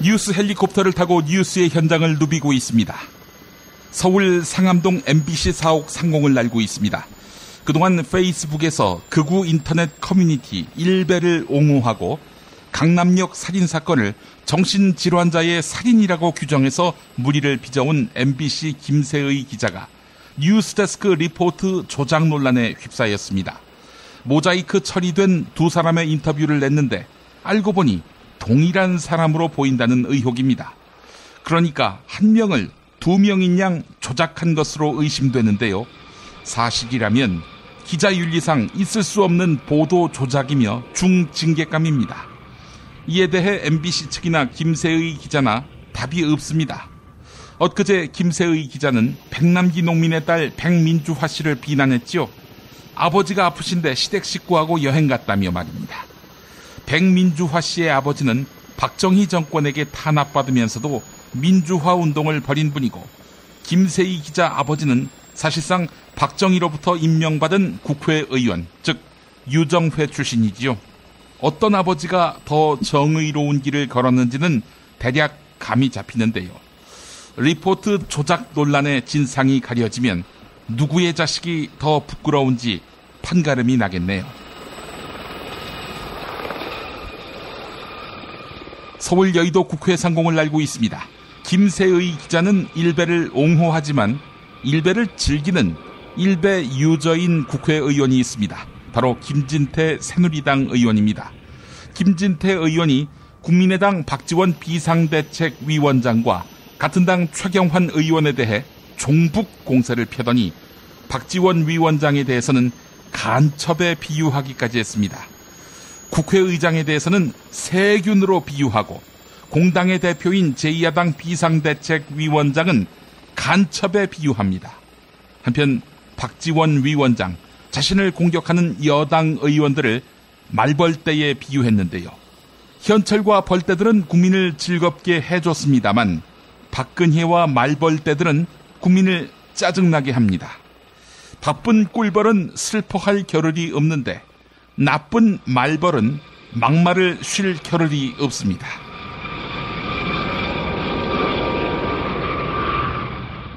뉴스 헬리콥터를 타고 뉴스의 현장을 누비고 있습니다. 서울 상암동 MBC 사옥 상공을 날고 있습니다. 그동안 페이스북에서 극우 인터넷 커뮤니티 일베를 옹호하고 강남역 살인사건을 정신질환자의 살인이라고 규정해서 물의를 빚어온 MBC 김세의 기자가 뉴스데스크 리포트 조작 논란에 휩싸였습니다. 모자이크 처리된 두 사람의 인터뷰를 냈는데 알고 보니 동일한 사람으로 보인다는 의혹입니다. 그러니까 한 명을 두 명인 양 조작한 것으로 의심되는데요. 사실이라면 기자윤리상 있을 수 없는 보도 조작이며 중징계감입니다. 이에 대해 MBC 측이나 김세의 기자나 답이 없습니다. 엊그제 김세의 기자는 백남기 농민의 딸 백민주화 씨를 비난했지요. 아버지가 아프신데 시댁 식구하고 여행 갔다며 말입니다. 백민주화 씨의 아버지는 박정희 정권에게 탄압받으면서도 민주화 운동을 벌인 분이고 김세희 기자 아버지는 사실상 박정희로부터 임명받은 국회의원, 즉 유정회 출신이지요. 어떤 아버지가 더 정의로운 길을 걸었는지는 대략 감이 잡히는데요. 리포트 조작 논란의 진상이 가려지면 누구의 자식이 더 부끄러운지 판가름이 나겠네요. 서울 여의도 국회 상공을 날고 있습니다. 김세의 기자는 일베를 옹호하지만 일베를 즐기는 일베 유저인 국회의원이 있습니다. 바로 김진태 새누리당 의원입니다. 김진태 의원이 국민의당 박지원 비상대책위원장과 같은 당 최경환 의원에 대해 종북 공세를 펴더니 박지원 위원장에 대해서는 간첩에 비유하기까지 했습니다. 국회의장에 대해서는 세균으로 비유하고 공당의 대표인 제2야당 비상대책위원장은 간첩에 비유합니다. 한편 박지원 위원장 자신을 공격하는 여당 의원들을 말벌떼에 비유했는데요. 현철과 벌떼들은 국민을 즐겁게 해줬습니다만 박근혜와 말벌떼들은 국민을 짜증나게 합니다. 바쁜 꿀벌은 슬퍼할 겨를이 없는데 나쁜 말벌은 막말을 쉴 겨를이 없습니다.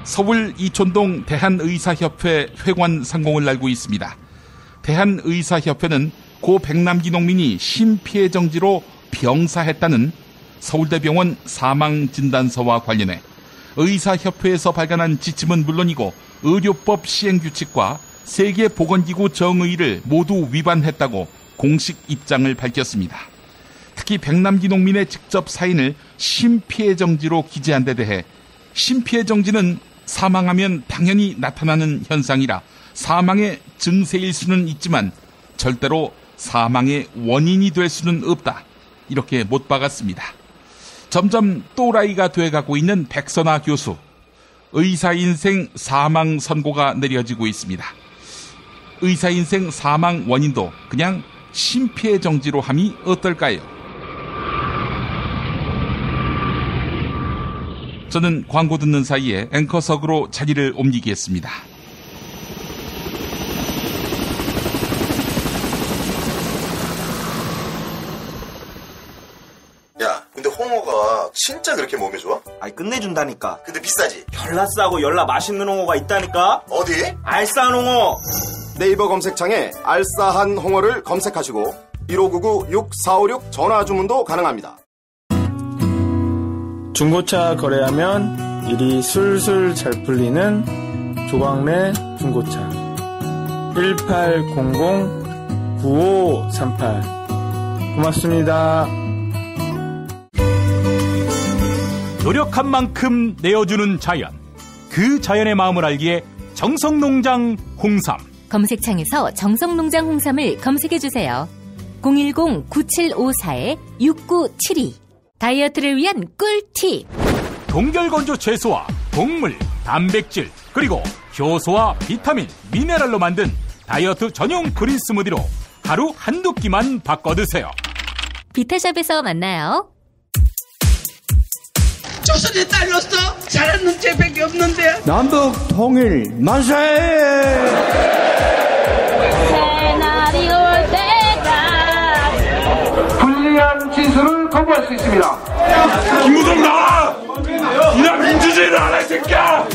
서울 이촌동 대한의사협회 회관 상공을 날고 있습니다. 대한의사협회는 고 백남기 농민이 심피해 정지로 병사했다는 서울대병원 사망진단서와 관련해 의사협회에서 발간한 지침은 물론이고 의료법 시행규칙과 세계보건기구 정의를 모두 위반했다고 공식 입장을 밝혔습니다. 특히 백남기 농민의 직접 사인을 심피해 정지로 기재한 데 대해 심피해 정지는 사망하면 당연히 나타나는 현상이라 사망의 증세일 수는 있지만 절대로 사망의 원인이 될 수는 없다. 이렇게 못 박았습니다. 점점 또라이가 돼가고 있는 백선아 교수. 의사인생 사망 선고가 내려지고 있습니다. 의사인생 사망 원인도 그냥 심피해 정지로 함이 어떨까요? 저는 광고 듣는 사이에 앵커석으로 자리를 옮기겠습니다. 야, 근데 홍어가 진짜 그렇게 몸에 좋아? 아이 끝내준다니까. 근데 비싸지? 열나 싸고 열나 맛있는 홍어가 있다니까. 어디? 알싸한 홍어. 네이버 검색창에 알싸한 홍어를 검색하시고 1599-6456 전화 주문도 가능합니다. 중고차 거래하면 일이 술술 잘 풀리는 조광래 중고차 1800-9538 고맙습니다. 노력한 만큼 내어주는 자연, 그 자연의 마음을 알기에 정성농장 홍삼. 검색창에서 정성농장 홍삼을 검색해주세요. 010-9754-6972 다이어트를 위한 꿀팁. 동결건조 채소와 곡물, 단백질, 그리고 효소와 비타민, 미네랄로 만든 다이어트 전용 그린 스무디로 하루 한두 끼만 바꿔 드세요. 비타샵에서 만나요. 조선에 딸로서 잘하는 죄밖에 없는데. 남북 통일 만세! 새날이 올 때까지 불리한 기술을 법을 거부할 수 있습니다. 김무성 나와! 이런 민주주의를 안 할 새끼야!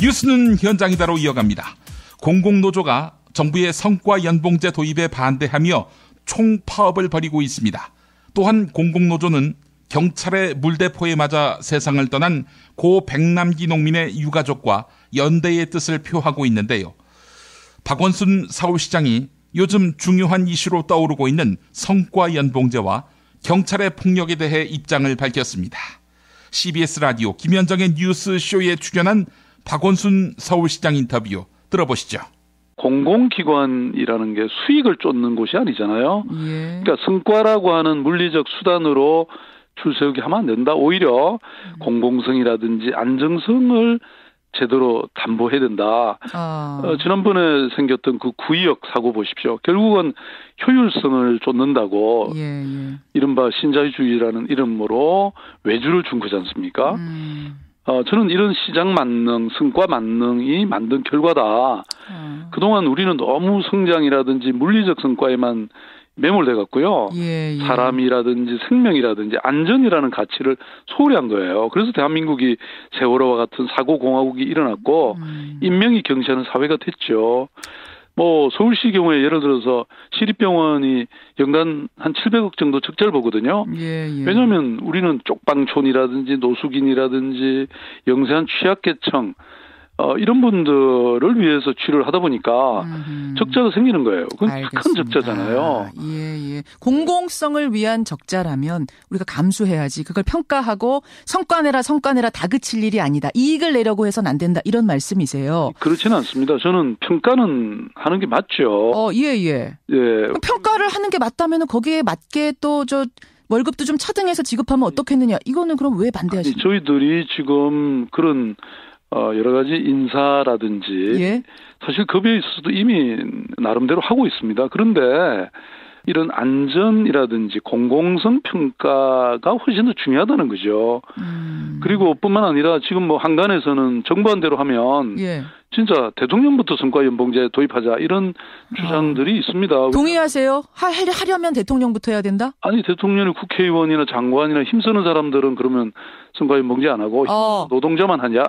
뉴스는 현장이다로 이어갑니다. 공공노조가 정부의 성과 연봉제 도입에 반대하며 총파업을 벌이고 있습니다. 또한 공공노조는 경찰의 물대포에 맞아 세상을 떠난 고 백남기 농민의 유가족과 연대의 뜻을 표하고 있는데요. 박원순 서울시장이 요즘 중요한 이슈로 떠오르고 있는 성과 연봉제와 경찰의 폭력에 대해 입장을 밝혔습니다. CBS 라디오 김현정의 뉴스쇼에 출연한 박원순 서울시장 인터뷰 들어보시죠. 공공기관이라는 게 수익을 쫓는 곳이 아니잖아요. 예. 그러니까 성과라고 하는 물리적 수단으로 줄 세우기 하면 안 된다. 오히려 공공성이라든지 안정성을 제대로 담보해야 된다. 지난번에 생겼던 그 구의역 사고 보십시오. 결국은 효율성을 쫓는다고 이른바 신자유주의라는 이름으로 외주를 준 거지 않습니까? 저는 이런 시장 만능, 성과 만능이 만든 결과다. 그동안 우리는 너무 성장이라든지 물리적 성과에만 매몰돼 갔고요. 사람이라든지 생명이라든지 안전이라는 가치를 소홀히 한 거예요. 그래서 대한민국이 세월호와 같은 사고공화국이 일어났고 인명이 경시하는 사회가 됐죠. 뭐 서울시 경우에 예를 들어서 시립병원이 연간 한 700억 정도 적자를 보거든요. 왜냐하면 우리는 쪽방촌이라든지 노숙인이라든지 영세한 취약계층 이런 분들을 위해서 치료를 하다 보니까 적자가 생기는 거예요. 그건 큰 적자잖아요. 공공성을 위한 적자라면 우리가 감수해야지. 그걸 평가하고 성과내라 다그칠 일이 아니다. 이익을 내려고 해서는 안 된다. 이런 말씀이세요. 그렇지는 않습니다. 저는 평가는 하는 게 맞죠. 평가를 하는 게 맞다면 거기에 맞게 또 월급도 좀 차등해서 지급하면 어떻겠느냐. 이거는 그럼 왜 반대하십니까? 저희들이 지금 그런 여러 가지 인사라든지 사실 급여에 있어서도 이미 나름대로 하고 있습니다. 그런데 이런 안전이라든지 공공성 평가가 훨씬 더 중요하다는 거죠. 그리고 뿐만 아니라 지금 뭐 한간에서는 정부안대로 하면 진짜 대통령부터 성과연봉제 도입하자 이런 주장들이 있습니다. 동의하세요? 하려면 대통령부터 해야 된다? 아니 대통령이 국회의원이나 장관이나 힘쓰는 사람들은 그러면 성과연봉제 안 하고 노동자만 하냐?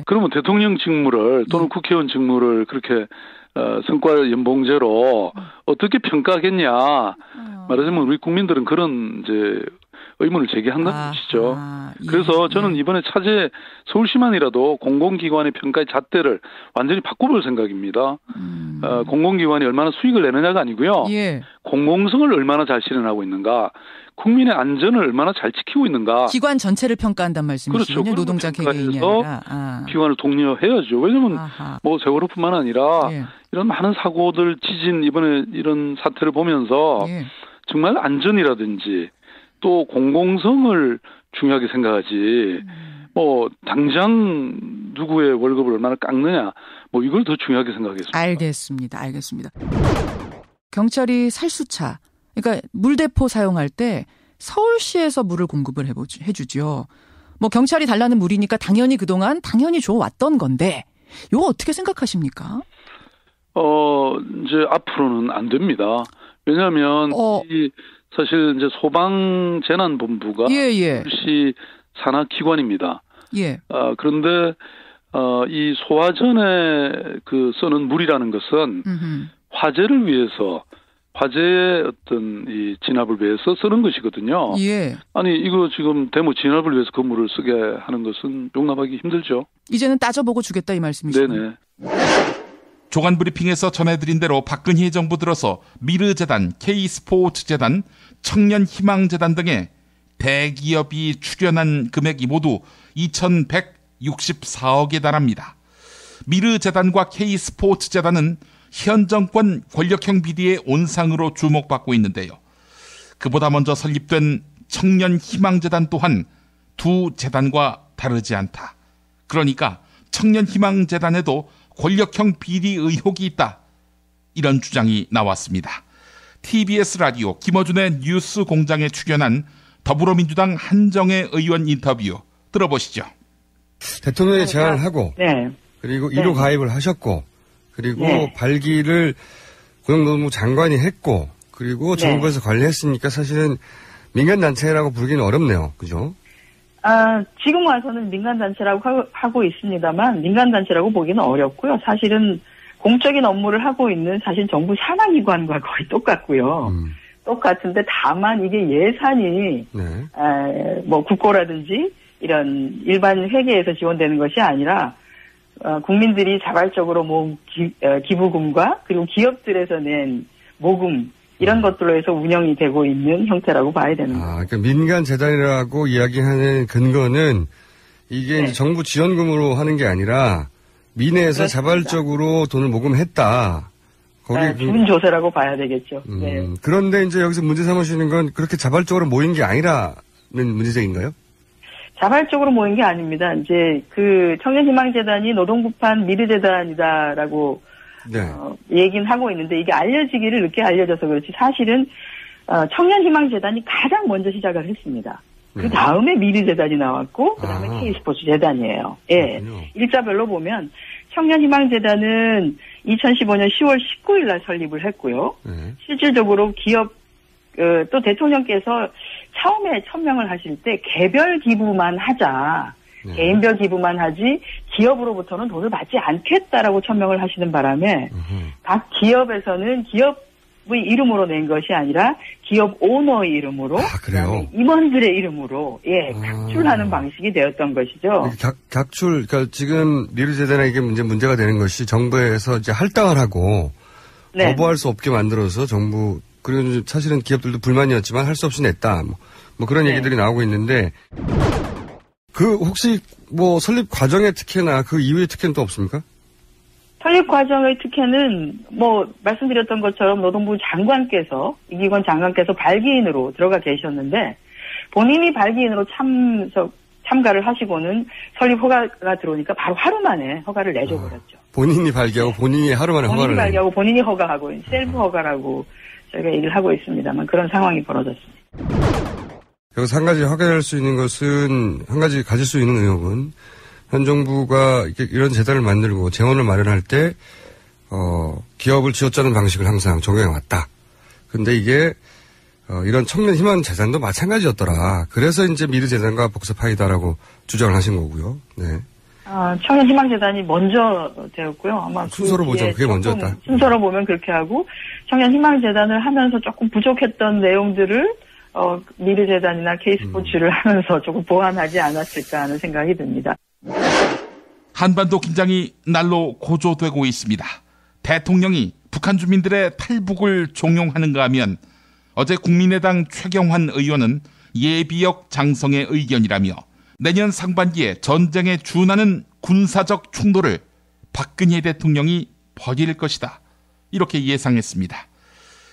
그러면 대통령 직무를 또는 국회의원 직무를 그렇게 성과연봉제로 어떻게 평가하겠냐. 말하자면 우리 국민들은 그런 이제 의문을 제기한다는 것이죠. 그래서 저는 이번에 차제 서울시만이라도 공공기관의 평가의 잣대를 완전히 바꿔볼 생각입니다. 공공기관이 얼마나 수익을 내느냐가 아니고요. 공공성을 얼마나 잘 실현하고 있는가. 국민의 안전을 얼마나 잘 지키고 있는가. 기관 전체를 평가한단 말씀이시군요. 그렇죠. 노동자 개개인이 아니라. 기관을 독려해야죠. 왜냐하면 뭐 세월호뿐만 아니라 이런 많은 사고들, 지진 이번에 이런 사태를 보면서 정말 안전이라든지 또 공공성을 중요하게 생각하지 뭐 당장 누구의 월급을 얼마나 깎느냐 뭐 이걸 더 중요하게 생각하겠습니다. 알겠습니다. 경찰이 살수차 그러니까 물대포 사용할 때 서울시에서 물을 공급을 해주죠. 뭐 경찰이 달라는 물이니까 당연히 줘왔던 건데 이거 어떻게 생각하십니까? 이제 앞으로는 안 됩니다. 왜냐하면 사실 이제 소방재난본부가 서울시 산하기관입니다. 그런데 이 소화전에 쓰는 물이라는 것은 화재를 위해서 화재의 어떤 이 진압을 위해서 쓰는 것이거든요. 아니 이거 지금 데모 진압을 위해서 그 물을 쓰게 하는 것은 용납하기 힘들죠. 이제는 따져보고 주겠다 이 말씀이시죠? 조간 브리핑에서 전해드린 대로 박근혜 정부 들어서 미르재단, K스포츠재단, 청년희망재단 등의 대기업이 출연한 금액이 모두 2,164억에 달합니다. 미르재단과 K스포츠재단은 현 정권 권력형 비리의 온상으로 주목받고 있는데요. 그보다 먼저 설립된 청년희망재단 또한 두 재단과 다르지 않다. 그러니까 청년희망재단에도 권력형 비리 의혹이 있다. 이런 주장이 나왔습니다. TBS 라디오 김어준의 뉴스 공장에 출연한 더불어민주당 한정혜 의원 인터뷰 들어보시죠. 대통령의 제안을 하고 그리고 1호 가입을 하셨고 그리고 발기를 고용노동부 장관이 했고 그리고 정부에서 관리했으니까 사실은 민간단체라고 부르기는 어렵네요. 그죠? 지금 와서는 민간단체라고 하고 있습니다만 민간단체라고 보기는 어렵고요. 사실은 공적인 업무를 하고 있는 사실 정부 산하기관과 거의 똑같고요. 똑같은데 다만 이게 예산이 뭐 국고라든지 이런 일반 회계에서 지원되는 것이 아니라 국민들이 자발적으로 모은 기부금과 그리고 기업들에서 낸 모금 이런 것들로 해서 운영이 되고 있는 형태라고 봐야 되는 거예요. 그러니까 민간재단이라고 이야기하는 근거는 이게 이제 정부 지원금으로 하는 게 아니라 민에서 자발적으로 돈을 모금했다. 거기 주민조세라고 봐야 되겠죠. 네. 그런데 이제 여기서 문제 삼으시는 건 그렇게 자발적으로 모인 게 아니라는 문제인가요? 자발적으로 모인 게 아닙니다. 이제 그 청년희망재단이 노동부판 미르재단이다라고 얘기는 하고 있는데 이게 알려지기를 늦게 알려져서 그렇지 사실은 청년희망재단이 가장 먼저 시작을 했습니다. 그 다음에 미르재단이 나왔고 그 다음에 K스포츠재단이에요. 예. 일자별로 보면 청년희망재단은 2015년 10월 19일 날 설립을 했고요. 실질적으로 기업 또 대통령께서 처음에 천명을 하실 때 개별 기부만 하자. 개인별 기부만 하지 기업으로부터는 돈을 받지 않겠다라고 천명을 하시는 바람에 각 기업에서는 기업의 이름으로 낸 것이 아니라 기업 오너의 이름으로 임원들의 이름으로 각출하는 방식이 되었던 것이죠. 각출 그러니까 지금 미르재단에 이게 문제가 되는 것이 정부에서 이제 할당을 하고 거부할 수 없게 만들어서 정부 그리고 사실은 기업들도 불만이었지만 할 수 없이 냈다 뭐 그런 얘기들이 나오고 있는데. 그 혹시 뭐 설립 과정의 특혜나 그 이후의 특혜는 또 없습니까? 설립 과정의 특혜는 뭐 말씀드렸던 것처럼 노동부 장관께서 이기권 장관께서 발기인으로 들어가 계셨는데 본인이 발기인으로 참가를 하시고는 설립 허가가 들어오니까 바로 하루 만에 허가를 내줘버렸죠. 본인이 발기하고 본인이 하루 만에 허가를 본인이 발기하고 본인이 허가하고 셀프 허가라고 저희가 얘기를 하고 있습니다만 그런 상황이 벌어졌습니다. 여기서 한 가지 확인할 수 있는 것은, 한 가지 가질 수 있는 의혹은, 현 정부가 이런 재단을 만들고 재원을 마련할 때, 기업을 쥐어짜는 방식을 항상 적용해 왔다. 근데 이게, 이런 청년 희망 재단도 마찬가지였더라. 그래서 이제 미르재단과 복사파이다라고 주장을 하신 거고요. 네. 청년 희망 재단이 먼저 되었고요. 아마 순서로 보자면 그게 먼저였다. 순서로 보면 그렇게 하고, 청년 희망 재단을 하면서 조금 부족했던 내용들을 미르재단이나 K스포츠를 하면서 조금 보완하지 않았을까 하는 생각이 듭니다. 한반도 긴장이 날로 고조되고 있습니다. 대통령이 북한 주민들의 탈북을 종용하는가 하면 어제 국민의당 최경환 의원은 예비역 장성의 의견이라며 내년 상반기에 전쟁에 준하는 군사적 충돌을 박근혜 대통령이 벌일 것이다. 이렇게 예상했습니다.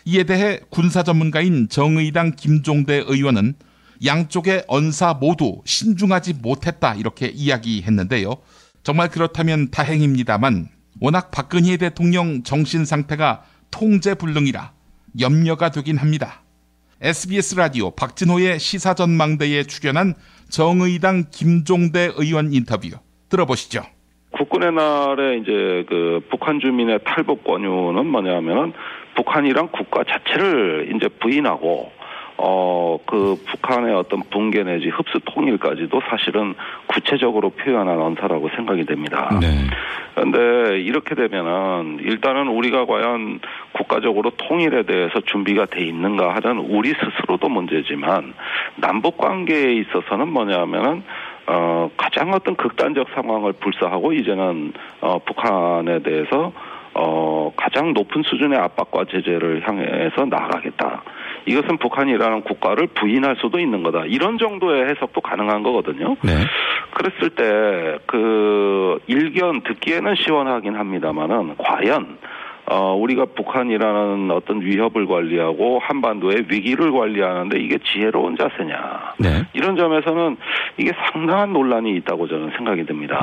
이에 대해 군사 전문가인 정의당 김종대 의원은 양쪽의 언사 모두 신중하지 못했다 이렇게 이야기했는데요. 정말 그렇다면 다행입니다만 워낙 박근혜 대통령 정신 상태가 통제불능이라 염려가 되긴 합니다. SBS 라디오 박진호의 시사전망대에 출연한 정의당 김종대 의원 인터뷰 들어보시죠. 국군의 날에 이제 그 북한 주민의 탈북 권유는 뭐냐면은 북한이란 국가 자체를 이제 부인하고 그 북한의 어떤 붕괴 내지 흡수 통일까지도 사실은 구체적으로 표현한 언사라고 생각이 됩니다. 그런데 이렇게 되면은 일단은 우리가 과연 국가적으로 통일에 대해서 준비가 돼 있는가 하는 우리 스스로도 문제지만 남북 관계에 있어서는 뭐냐면은 가장 어떤 극단적 상황을 불사하고 이제는 북한에 대해서 가장 높은 수준의 압박과 제재를 향해서 나아가겠다. 이것은 북한이라는 국가를 부인할 수도 있는 거다. 이런 정도의 해석도 가능한 거거든요. 그랬을 때 그 일견 듣기에는 시원하긴 합니다만은 과연 우리가 북한이라는 어떤 위협을 관리하고 한반도의 위기를 관리하는데 이게 지혜로운 자세냐. 이런 점에서는 이게 상당한 논란이 있다고 저는 생각이 듭니다.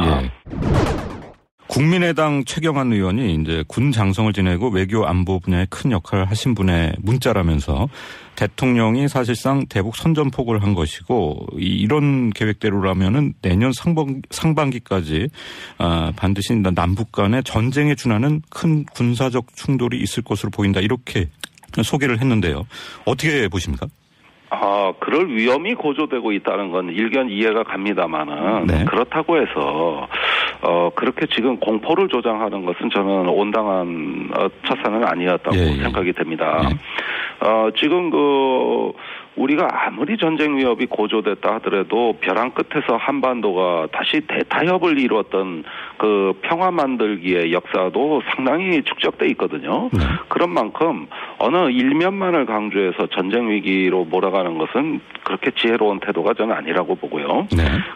국민의당 최경환 의원이 이제 군 장성을 지내고 외교 안보 분야에 큰 역할을 하신 분의 문자라면서 대통령이 사실상 대북 선전포고를 한 것이고 이런 계획대로라면은 내년 상반기까지 반드시 남북 간의 전쟁에 준하는 큰 군사적 충돌이 있을 것으로 보인다 이렇게 소개를 했는데요. 어떻게 보십니까? 그럴 위험이 고조되고 있다는 건 일견 이해가 갑니다만은 네. 그렇다고 해서 그렇게 지금 공포를 조장하는 것은 저는 온당한 처사는 아니었다고 생각이 됩니다. 지금 우리가 아무리 전쟁 위협이 고조됐다 하더라도 벼랑 끝에서 한반도가 다시 대타협을 이루었던 그 평화 만들기의 역사도 상당히 축적돼 있거든요. 그런 만큼 어느 일면만을 강조해서 전쟁 위기로 몰아가는 것은 그렇게 지혜로운 태도가 저는 아니라고 보고요.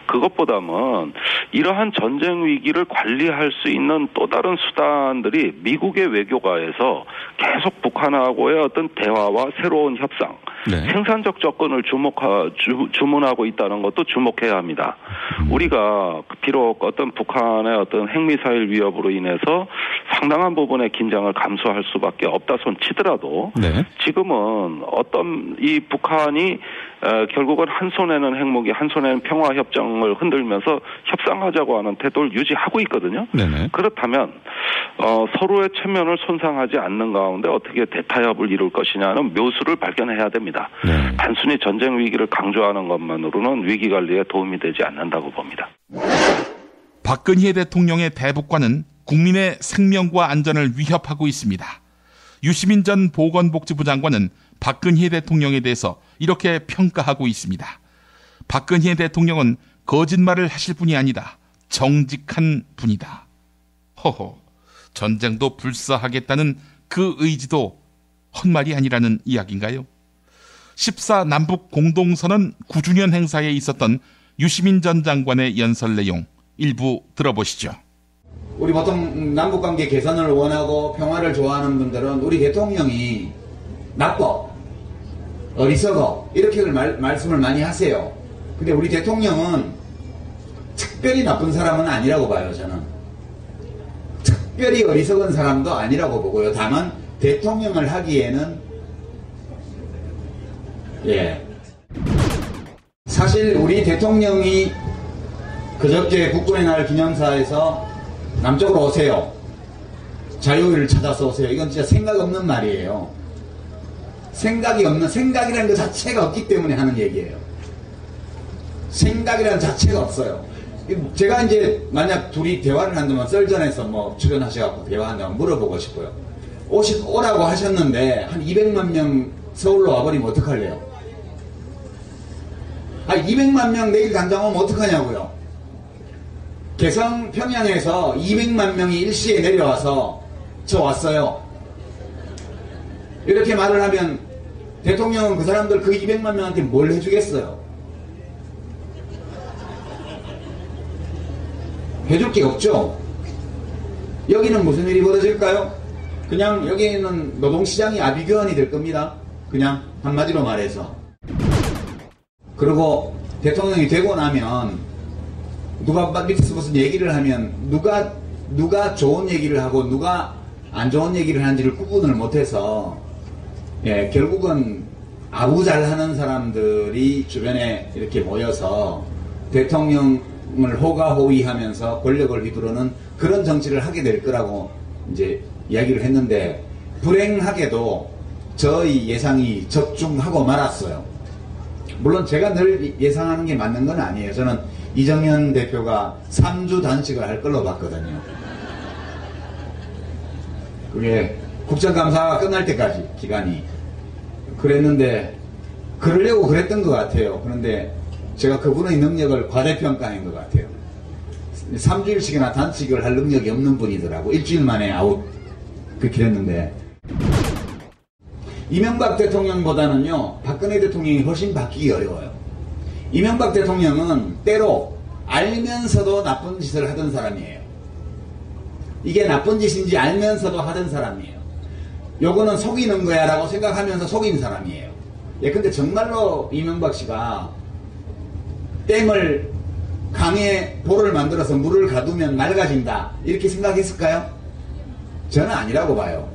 그것보다는 이러한 전쟁 위기를 관리할 수 있는 또 다른 수단들이 미국의 외교가에서 계속 북한하고의 어떤 대화와 새로운 협상, 생산적 접근을 주문하고 있다는 것도 주목해야 합니다. 우리가 비록 어떤 북한의 어떤 핵미사일 위협으로 인해서 상당한 부분의 긴장을 감수할 수밖에 없다 손 치더라도 지금은 어떤 이 북한이 결국은 한 손에는 핵무기, 한 손에는 평화협정을 흔들면서 협상하자고 하는 태도를 유지하고 있거든요. 그렇다면 서로의 체면을 손상하지 않는 가운데 어떻게 대타협을 이룰 것이냐는 묘수를 발견해야 됩니다. 단순히 전쟁 위기를 강조하는 것만으로는 위기관리에 도움이 되지 않는다고 봅니다. 박근혜 대통령의 대북과는 국민의 생명과 안전을 위협하고 있습니다. 유시민 전 보건복지부 장관은 박근혜 대통령에 대해서 이렇게 평가하고 있습니다. 박근혜 대통령은 거짓말을 하실 분이 아니다. 정직한 분이다. 허허, 전쟁도 불사하겠다는 그 의지도 헛말이 아니라는 이야기인가요? 14 남북 공동선언 9주년 행사에 있었던 유시민 전 장관의 연설 내용 일부 들어보시죠. 우리 보통 남북관계 개선을 원하고 평화를 좋아하는 분들은 우리 대통령이 나빠, 어리석어 이렇게 말씀을 많이 하세요. 근데 우리 대통령은 특별히 나쁜 사람은 아니라고 봐요. 저는 특별히 어리석은 사람도 아니라고 보고요. 다만 대통령을 하기에는 사실 우리 대통령이 그저께 국군의 날 기념사에서 남쪽으로 오세요, 자유를 찾아서 오세요, 이건 진짜 생각 없는 말이에요. 생각이라는 것 자체가 없기 때문에 하는 얘기예요. 생각이라는 자체가 없어요. 제가 이제 만약 둘이 대화를 한다면 썰전에서 뭐 출연하셔갖고 대화한다면 물어보고 싶어요. 오라고 하셨는데 한 200만 명 서울로 와버리면 어떡할래요? 200만 명 내일 당장 오면 어떡하냐고요? 개성 평양에서 200만 명이 일시에 내려와서 저 왔어요, 이렇게 말을 하면 대통령은 그 사람들 그 200만 명한테 뭘 해주겠어요? 해줄 게 없죠. 여기는 무슨 일이 벌어질까요? 그냥 여기는 노동시장이 아비규환이 될 겁니다. 그냥 한마디로 말해서. 그리고 대통령이 되고 나면 누가 밑에서 무슨 얘기를 하면 누가 좋은 얘기를 하고 누가 안 좋은 얘기를 하는지를 구분을 못해서 결국은 아부 잘하는 사람들이 주변에 이렇게 모여서 대통령을 호가호위하면서 권력을 휘두르는 그런 정치를 하게 될 거라고 이제 이야기를 했는데, 불행하게도 저희 예상이 적중하고 말았어요. 물론 제가 늘 예상하는 게 맞는 건 아니에요. 저는 이정현 대표가 3주 단식을 할 걸로 봤거든요. 그게 국정감사가 끝날 때까지 기간이 그랬는데, 그러려고 그랬던 것 같아요. 그런데 제가 그분의 능력을 과대평가한 것 같아요. 3주일씩이나 단식을 할 능력이 없는 분이더라고. 일주일 만에 아웃 그렇게 했는데, 이명박 대통령보다는요 박근혜 대통령이 훨씬 바뀌기 어려워요. 이명박 대통령은 때로 알면서도 나쁜 짓을 하던 사람이에요. 이게 나쁜 짓인지 알면서도 하던 사람이에요. 요거는 속이는 거야 라고 생각하면서 속인 사람이에요. 근데 정말로 이명박 씨가 댐을 강에 볼을 만들어서 물을 가두면 맑아진다 이렇게 생각했을까요? 저는 아니라고 봐요.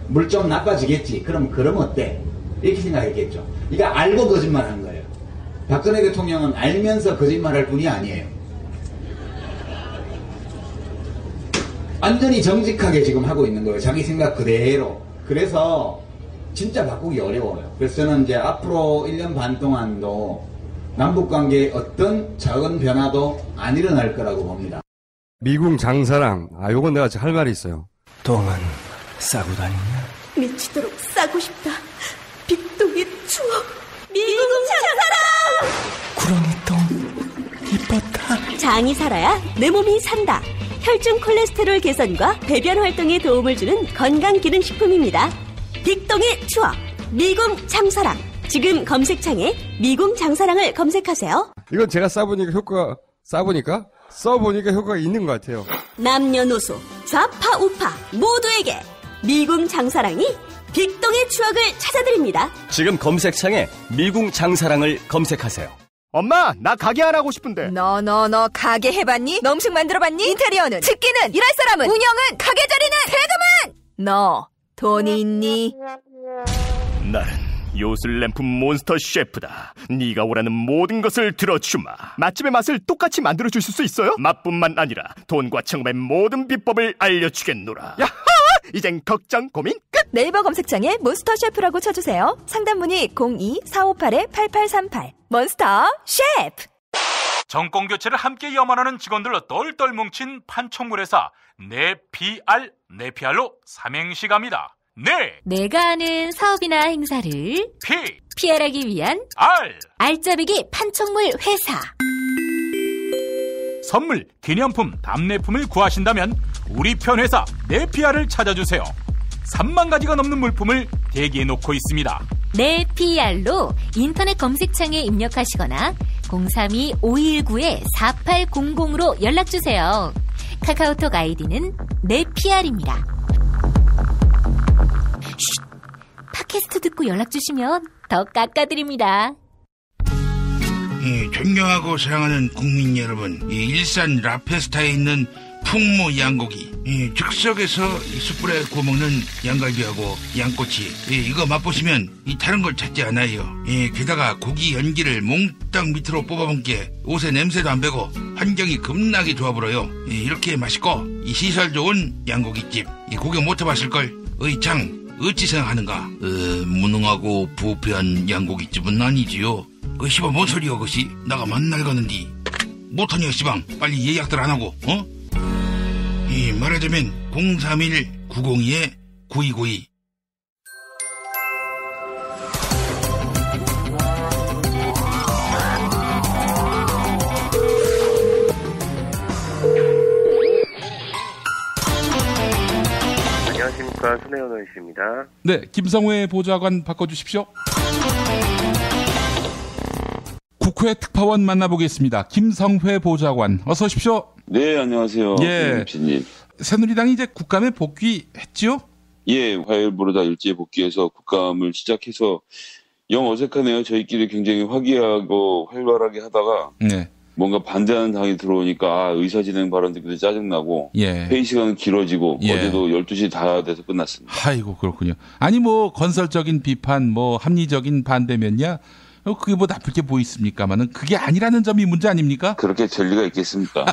물 좀 나빠지겠지. 그럼 어때? 이렇게 생각했겠죠. 이거 알고 거짓말한 거예요. 박근혜 대통령은 알면서 거짓말할 뿐이 아니에요. 완전히 정직하게 지금 하고 있는 거예요. 자기 생각 그대로. 그래서 진짜 바꾸기 어려워요. 그래서 저는 이제 앞으로 1년 반 동안도 남북관계에 어떤 작은 변화도 안 일어날 거라고 봅니다. 미궁 장사랑, 요건 내가 할 말이 있어요. 똥은 싸고 다니냐? 미치도록 싸고 싶다. 빅동의 추억. 미궁 장사랑! 구렁이똥 이뻤다. 장이 살아야 내 몸이 산다. 혈중 콜레스테롤 개선과 배변 활동에 도움을 주는 건강기능식품입니다. 빅동의 추억. 미궁 장사랑. 지금 검색창에 미궁 장사랑을 검색하세요. 이건 제가 써보니까 효과가 있는 것 같아요. 남녀노소, 좌파, 우파 모두에게 미궁 장사랑이 빅동의 추억을 찾아드립니다. 지금 검색창에 미궁 장사랑을 검색하세요. 엄마, 나 가게 안 하고 싶은데. 너 가게 해봤니? 너 음식 만들어봤니? 인테리어는? 집기는? 일할 사람은? 운영은? 가게 자리는? 세금은? 너 돈이 있니? 나는 요술램프 몬스터 셰프다. 네가 원하는 모든 것을 들어주마. 맛집의 맛을 똑같이 만들어주실 수 있어요? 맛뿐만 아니라 돈과 청음의 모든 비법을 알려주겠노라. 야하! 이젠 걱정 고민 끝! 네이버 검색창에 몬스터 셰프라고 쳐주세요. 상담 문의 02-458-8838 몬스터 셰프. 정권 교체를 함께 염원하는 직원들로 똘똘 뭉친 판촉물회사 네피알로 삼행시 갑니다. 내가 아는 사업이나 행사를 PR하기 위한 알짜배기 판촉물 회사. 선물, 기념품, 답례품을 구하신다면 우리 편 회사 네피알을 찾아주세요. 3만 가지가 넘는 물품을 대기해 놓고 있습니다. 네피알로 인터넷 검색창에 입력하시거나 032-519-4800으로 연락주세요. 카카오톡 아이디는 네피알입니다. 팟캐스트 듣고 연락주시면 더 깎아드립니다. 존경하고 사랑하는 국민 여러분, 일산 라페스타에 있는 풍무 양고기, 즉석에서 숯불에 구워먹는 양갈비하고 양꼬치, 이거 맛보시면 다른 걸 찾지 않아요. 게다가 고기 연기를 몽땅 밑으로 뽑아본 게 옷에 냄새도 안 배고 환경이 겁나게 좋아 보여요. 이렇게 맛있고 시설 좋은 양고기집, 고기 못 해봤을걸. 의창 어찌 생각하는가? 무능하고 부패한 양고기집은 아니지요. 씨발 뭔 소리여 그것이? 나가 만날 가는디 못하냐 씨방. 빨리 예약들 안 하고 말하자면 031-902-9292. 안녕하십니까, 손혜원 씨입니다. 네, 김성회 보좌관 바꿔주십시오. 국회 특파원 만나보겠습니다. 김성회 보좌관, 어서 오십시오. 네, 안녕하세요. 김씨님. 새누리당이 이제 국감에 복귀했지요? 예, 화요일부로 다 일제히 복귀해서 국감을 시작해서 영 어색하네요. 저희끼리 굉장히 화기하고 활발하게 하다가 뭔가 반대하는 당이 들어오니까 의사진행 발언 듣기도 짜증나고 회의 시간은 길어지고 어제도 12시 다 돼서 끝났습니다. 아이고, 그렇군요. 아니 뭐 건설적인 비판, 뭐 합리적인 반대면야 그게 뭐 나쁠 게 뭐 있습니까만은 그게 아니라는 점이 문제 아닙니까? 그렇게 될 리가 있겠습니까?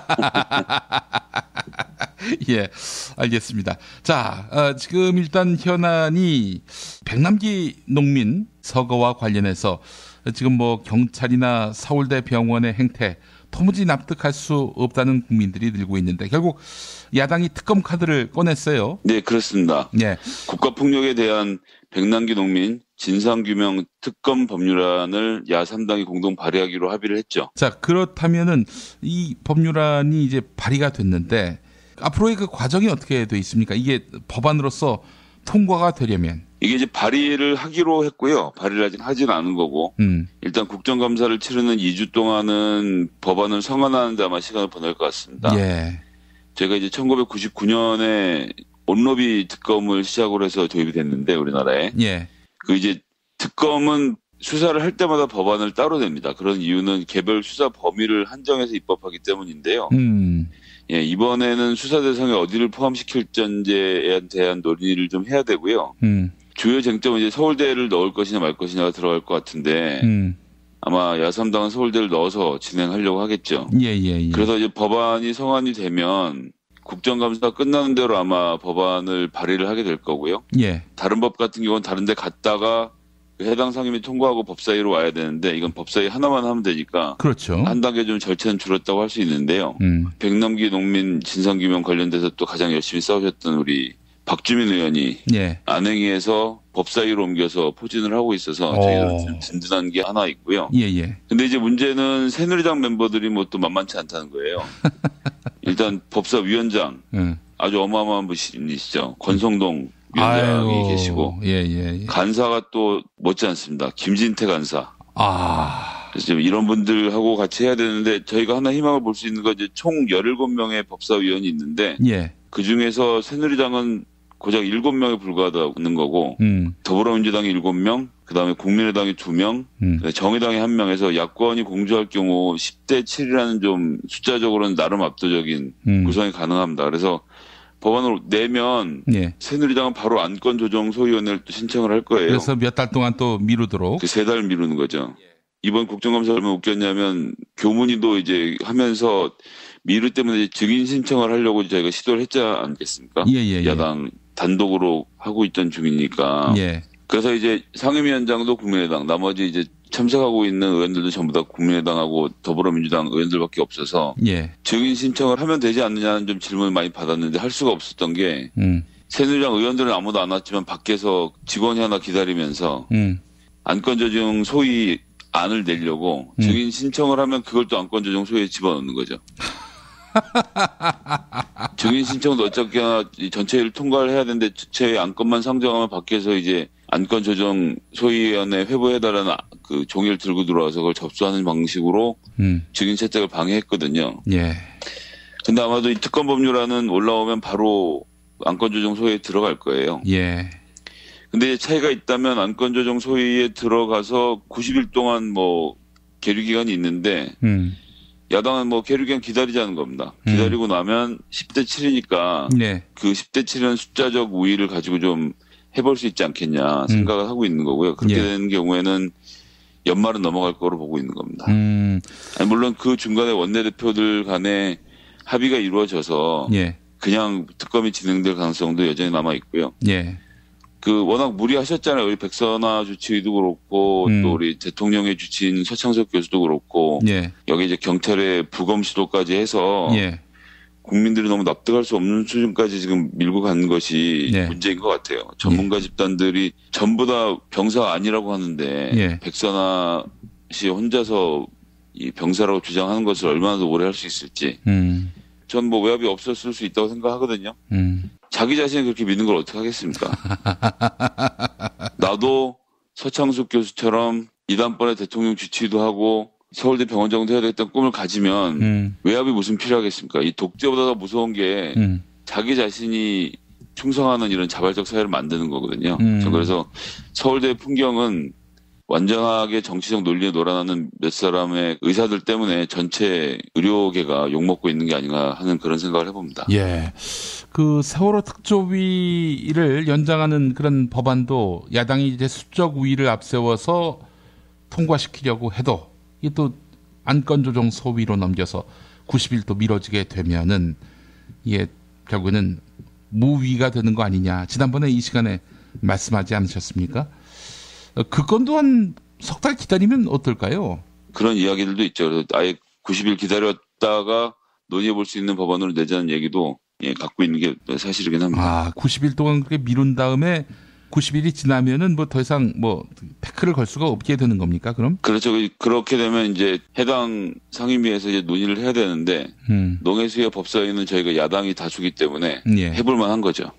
예, 알겠습니다. 자, 지금 일단 현안이 백남기 농민 서거와 관련해서 지금 뭐 경찰이나 서울대 병원의 행태 도무지 납득할 수 없다는 국민들이 들고 있는데 결국 야당이 특검 카드를 꺼냈어요. 네, 그렇습니다. 국가폭력에 대한 백남기 농민 진상규명 특검 법률안을 야3당이 공동 발의하기로 합의를 했죠. 자, 그렇다면은 이 법률안이 이제 발의가 됐는데 앞으로의 그 과정이 어떻게 돼 있습니까? 이게 법안으로서 통과가 되려면. 이게 이제 발의를 하기로 했고요. 발의를 아직 하지는 않은 거고. 일단 국정감사를 치르는 2주 동안은 법안을 성안하는 데 아마 시간을 보낼 것 같습니다. 제가 이제 1999년에 온로비 특검을 시작으로 해서 도입이 됐는데 우리나라에. 그 이제 특검은 수사를 할 때마다 법안을 따로 냅니다. 그런 이유는 개별 수사 범위를 한정해서 입법하기 때문인데요. 예, 이번에는 수사 대상에 어디를 포함시킬 전제에 대한 논의를 좀 해야 되고요. 주요 쟁점은 이제 서울대를 넣을 것이냐 말 것이냐가 들어갈 것 같은데 아마 야3당은 서울대를 넣어서 진행하려고 하겠죠. 예. 그래서 이제 법안이 성안이 되면 국정감사가 끝나는 대로 아마 법안을 발의를 하게 될 거고요. 예. 다른 법 같은 경우는 다른 데 갔다가 해당 상임위 통과하고 법사위로 와야 되는데 이건 법사위 하나만 하면 되니까 그렇죠. 한 단계 좀 절차는 줄었다고 할 수 있는데요. 백남기 농민 진상규명 관련돼서 또 가장 열심히 싸우셨던 우리 박주민 의원이 예. 안행위에서 법사위로 옮겨서 포진을 하고 있어서 저희는 든든한 게 하나 있고요. 예. 근데 이제 문제는 새누리당 멤버들이 뭐 또 만만치 않다는 거예요. 일단 법사위원장 아주 어마어마한 분이시죠. 권성동 위원장이 계시고 예. 간사가 또 못지 않습니다. 김진태 간사. 그래서 이런 분들하고 같이 해야 되는데 저희가 하나 희망을 볼 수 있는 건 이제 총 17명의 법사위원이 있는데 예. 그중에서 새누리당은 고작 7명에 불과하다는 거고 더불어민주당이 7명, 그다음에 국민의당이 2명, 정의당이 1명에서 야권이 공조할 경우 10대 7이라는 좀 숫자적으로는 나름 압도적인 구성이 가능합니다. 그래서 법안을 내면 예. 새누리당은 바로 안건조정소위원회를 또 신청을 할 거예요. 그래서 몇 달 동안 또 미루도록. 3달 미루는 거죠. 이번 국정감사 얼마나 웃겼냐면 교문위도 이제 하면서 미루 때문에 증인 신청을 하려고 저희가 시도를 했지 않겠습니까? 예. 야당 단독으로 하고 있던 중이니까. 예. 그래서 이제 상임위원장도 국민의당, 나머지 이제 참석하고 있는 의원들도 전부 다 국민의당하고 더불어민주당 의원들밖에 없어서 예. 증인 신청을 하면 되지 않느냐는 좀 질문을 많이 받았는데 할 수가 없었던 게 새누리당 의원들은 아무도 안 왔지만 밖에서 직원이 하나 기다리면서 안건조정 소위 안을 내려고 증인 신청을 하면 그걸 또 안건조정 소위에 집어넣는 거죠. 증인 신청도 어차피나 전체를 통과를 해야 되는데 주체의 안건만 상정하면 밖에서 이제 안건조정 소위원회 회부해달라는 그 종이를 들고 들어와서 그걸 접수하는 방식으로 증인 채택을 방해했거든요. 예. 근데 아마도 이 특검 법률안은 올라오면 바로 안건조정 소위에 들어갈 거예요. 예. 근데 차이가 있다면 안건조정 소위에 들어가서 90일 동안 뭐 계류 기간이 있는데 야당은 뭐 계류 기간 기다리자는 겁니다. 기다리고 나면 10대 7이니까 네. 그 10대 7은 숫자적 우위를 가지고 좀 해볼 수 있지 않겠냐 생각을 하고 있는 거고요. 그렇게 되는 경우에는 연말은 넘어갈 거로 보고 있는 겁니다. 아니, 물론 그 중간에 원내대표들 간에 합의가 이루어져서 그냥 특검이 진행될 가능성도 여전히 남아 있고요. 예. 그 워낙 무리하셨잖아요. 우리 백선아 주치의도 그렇고 또 우리 대통령의 주치인 서창석 교수도 그렇고 여기 이제 경찰의 부검 시도까지 해서 국민들이 너무 납득할 수 없는 수준까지 지금 밀고 가는 것이 문제인 것 같아요. 전문가 집단들이 전부 다 병사 아니라고 하는데 백선아 씨 혼자서 이 병사라고 주장하는 것을 얼마나 더 오래 할 수 있을지 전 뭐 외압이 없었을 수 있다고 생각하거든요. 자기 자신이 그렇게 믿는 걸 어떻게 하겠습니까? 나도 서창숙 교수처럼 이단번에 대통령 주치의도 하고 서울대 병원장도 해야 되겠다는 꿈을 가지면 외압이 무슨 필요하겠습니까? 이 독재보다 더 무서운 게 자기 자신이 충성하는 이런 자발적 사회를 만드는 거거든요. 그래서 서울대 풍경은 완전하게 정치적 논리에 놀아나는 몇 사람의 의사들 때문에 전체 의료계가 욕먹고 있는 게 아닌가 하는 그런 생각을 해봅니다. 예. 그 세월호 특조위를 연장하는 그런 법안도 야당이 이제 수적 우위를 앞세워서 통과시키려고 해도 이게 또 안건조정 소위로 넘겨서 90일 또 미뤄지게 되면은 이게 결국에는 무위가 되는 거 아니냐. 지난번에 이 시간에 말씀하지 않으셨습니까? 그 건 또한 석 달 기다리면 어떨까요? 그런 이야기들도 있죠. 그래서 아예 90일 기다렸다가 논의해 볼 수 있는 법안으로 내자는 얘기도 갖고 있는 게 사실이긴 합니다. 90일 동안 그렇게 미룬 다음에 90일이 지나면은 뭐 더 이상 뭐 태클을 걸 수가 없게 되는 겁니까? 그럼? 그렇죠. 그렇게 되면 이제 해당 상임위에서 이제 논의를 해야 되는데 농해수위와 법사위는 저희가 야당이 다수기 때문에 해볼 만한 거죠.